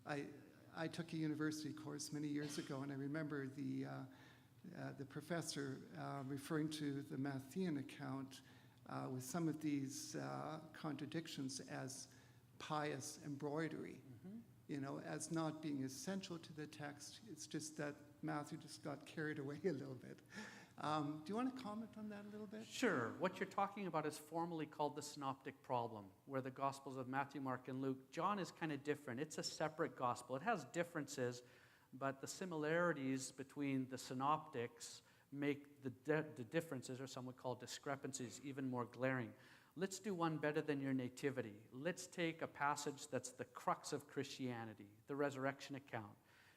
I took a university course many years ago, and I remember the professor referring to the Matthean account with some of these contradictions as pious embroidery, as not being essential to the text. It's just that Matthew just got carried away a little bit. Do you want to comment on that a little bit? Sure. What you're talking about is formally called the synoptic problem, where the Gospels of Matthew, Mark, and Luke. John is kind of different. It's a separate gospel. It has differences, but the similarities between the synoptics make the differences, or some would call discrepancies, even more glaring. Let's do one better than your nativity. Let's take a passage that's the crux of Christianity, the resurrection account.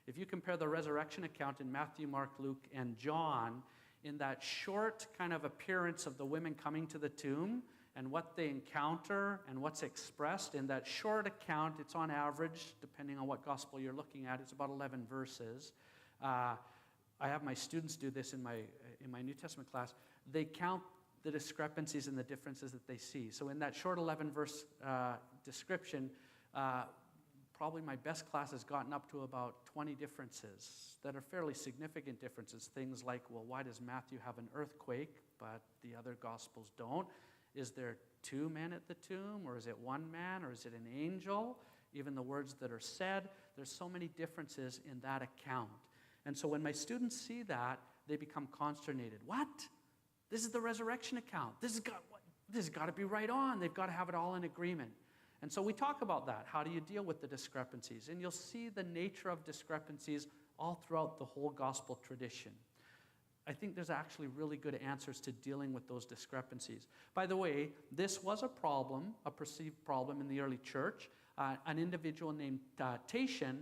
If you compare the resurrection account in Matthew, Mark, Luke, and John, in that short kind of appearance of the women coming to the tomb and what they encounter and what's expressed in that short account, it's on average, depending on what gospel you're looking at, it's about 11 verses. I have my students do this in my New Testament class. They count the discrepancies and the differences that they see. So in that short 11-verse description, probably my best class has gotten up to about 20 differences that are fairly significant differences. Things like, well, why does Matthew have an earthquake, but the other Gospels don't? Is there two men at the tomb, or is it one man, or is it an angel? Even the words that are said, there's so many differences in that account. And so when my students see that, they become consternated. What? This is the resurrection account. This has got to be right on. They've got to have it all in agreement. And so we talk about that. How do you deal with the discrepancies? And you'll see the nature of discrepancies all throughout the whole gospel tradition. I think there's actually really good answers to dealing with those discrepancies. By the way, this was a problem, a perceived problem in the early church. An individual named Tatian,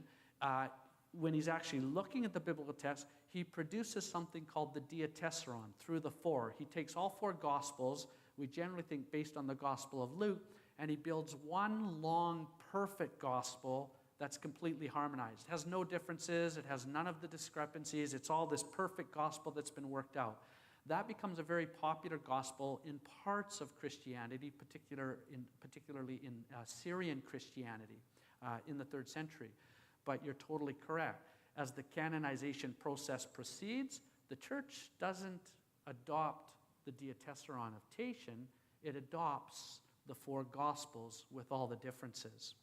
when he's actually looking at the biblical text, he produces something called the diatessaron through the four. He takes all four Gospels, we generally think based on the Gospel of Luke, and he builds one long, perfect Gospel that's completely harmonized. It has no differences, it has none of the discrepancies, it's all this perfect Gospel that's been worked out. That becomes a very popular Gospel in parts of Christianity, particularly in Syrian Christianity in the 3rd century. But you're totally correct. As the canonization process proceeds, the church doesn't adopt the diatessaron of Tatian, it adopts the four Gospels with all the differences.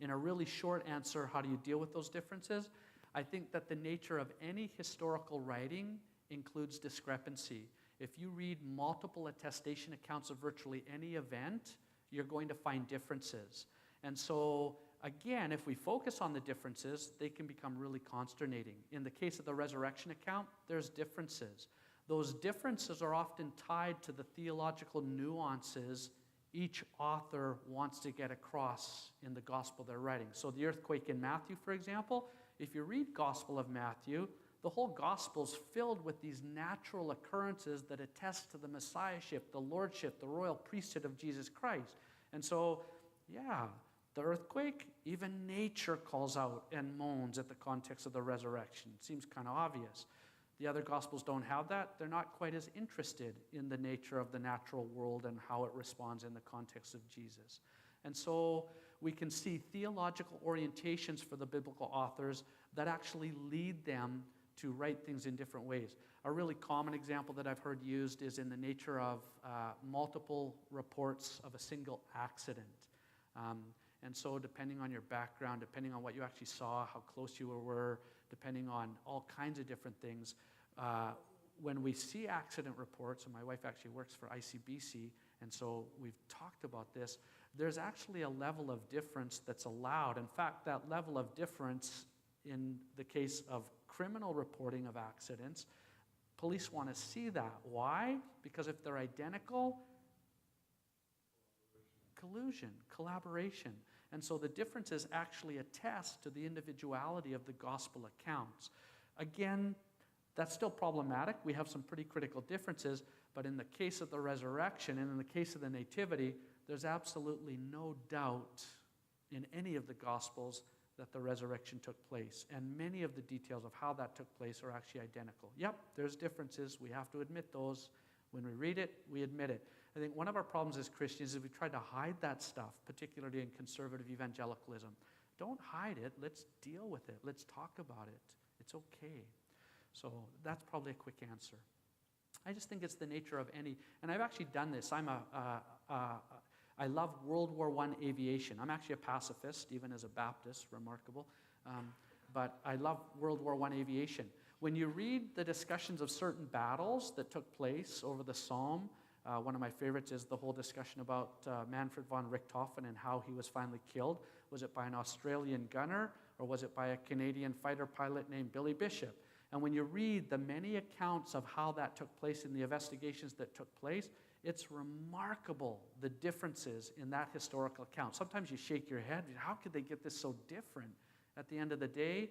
In a really short answer, how do you deal with those differences? I think that the nature of any historical writing includes discrepancy. If you read multiple attestation accounts of virtually any event, you're going to find differences. And so, again, if we focus on the differences, they can become really consternating. In the case of the resurrection account, there's differences. Those differences are often tied to the theological nuances each author wants to get across in the gospel they're writing. So the earthquake in Matthew, for example, if you read Gospel of Matthew, the whole gospel's filled with these natural occurrences that attest to the messiahship, the lordship, the royal priesthood of Jesus Christ. And so, yeah, the earthquake, even nature calls out and moans at the context of the resurrection. It seems kind of obvious. The other Gospels don't have that. They're not quite as interested in the nature of the natural world and how it responds in the context of Jesus. And so we can see theological orientations for the biblical authors that actually lead them to write things in different ways. A really common example that I've heard used is in the nature of multiple reports of a single accident. And so depending on your background, depending on what you actually saw, how close you were, depending on all kinds of different things, when we see accident reports, and my wife actually works for ICBC, and so we've talked about this, there's actually a level of difference that's allowed. In fact, that level of difference in the case of criminal reporting of accidents, police want to see that. Why? Because if they're identical, collusion, collaboration. And so the differences actually attest to the individuality of the gospel accounts. Again, that's still problematic. We have some pretty critical differences, but in the case of the resurrection and in the case of the nativity, there's absolutely no doubt in any of the gospels that the resurrection took place. And many of the details of how that took place are actually identical. Yep, there's differences. We have to admit those. When we read it, we admit it. I think one of our problems as Christians is we try to hide that stuff, particularly in conservative evangelicalism. Don't hide it. Let's deal with it. Let's talk about it. It's okay. So that's probably a quick answer. I just think it's the nature of any, and I've actually done this. I love World War I aviation. I'm actually a pacifist, even as a Baptist, remarkable. But I love World War I aviation. When you read the discussions of certain battles that took place over the Somme, one of my favorites is the whole discussion about Manfred von Richthofen and how he was finally killed. Was it by an Australian gunner, or was it by a Canadian fighter pilot named Billy Bishop? And when you read the many accounts of how that took place in the investigations that took place, it's remarkable the differences in that historical account. Sometimes you shake your head, how could they get this so different? At the end of the day,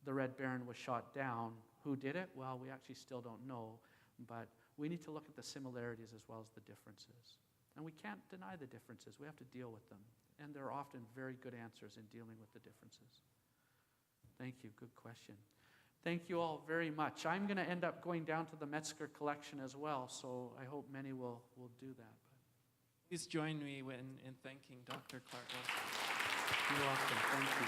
the Red Baron was shot down. Who did it? Well, we actually still don't know, but we need to look at the similarities as well as the differences. And we can't deny the differences. We have to deal with them. And there are often very good answers in dealing with the differences. Thank you. Good question. Thank you all very much. I'm going to end up going down to the Metzger Collection as well, so I hope many will do that. Please join me in thanking Dr. Clarke. You're welcome. Thank you.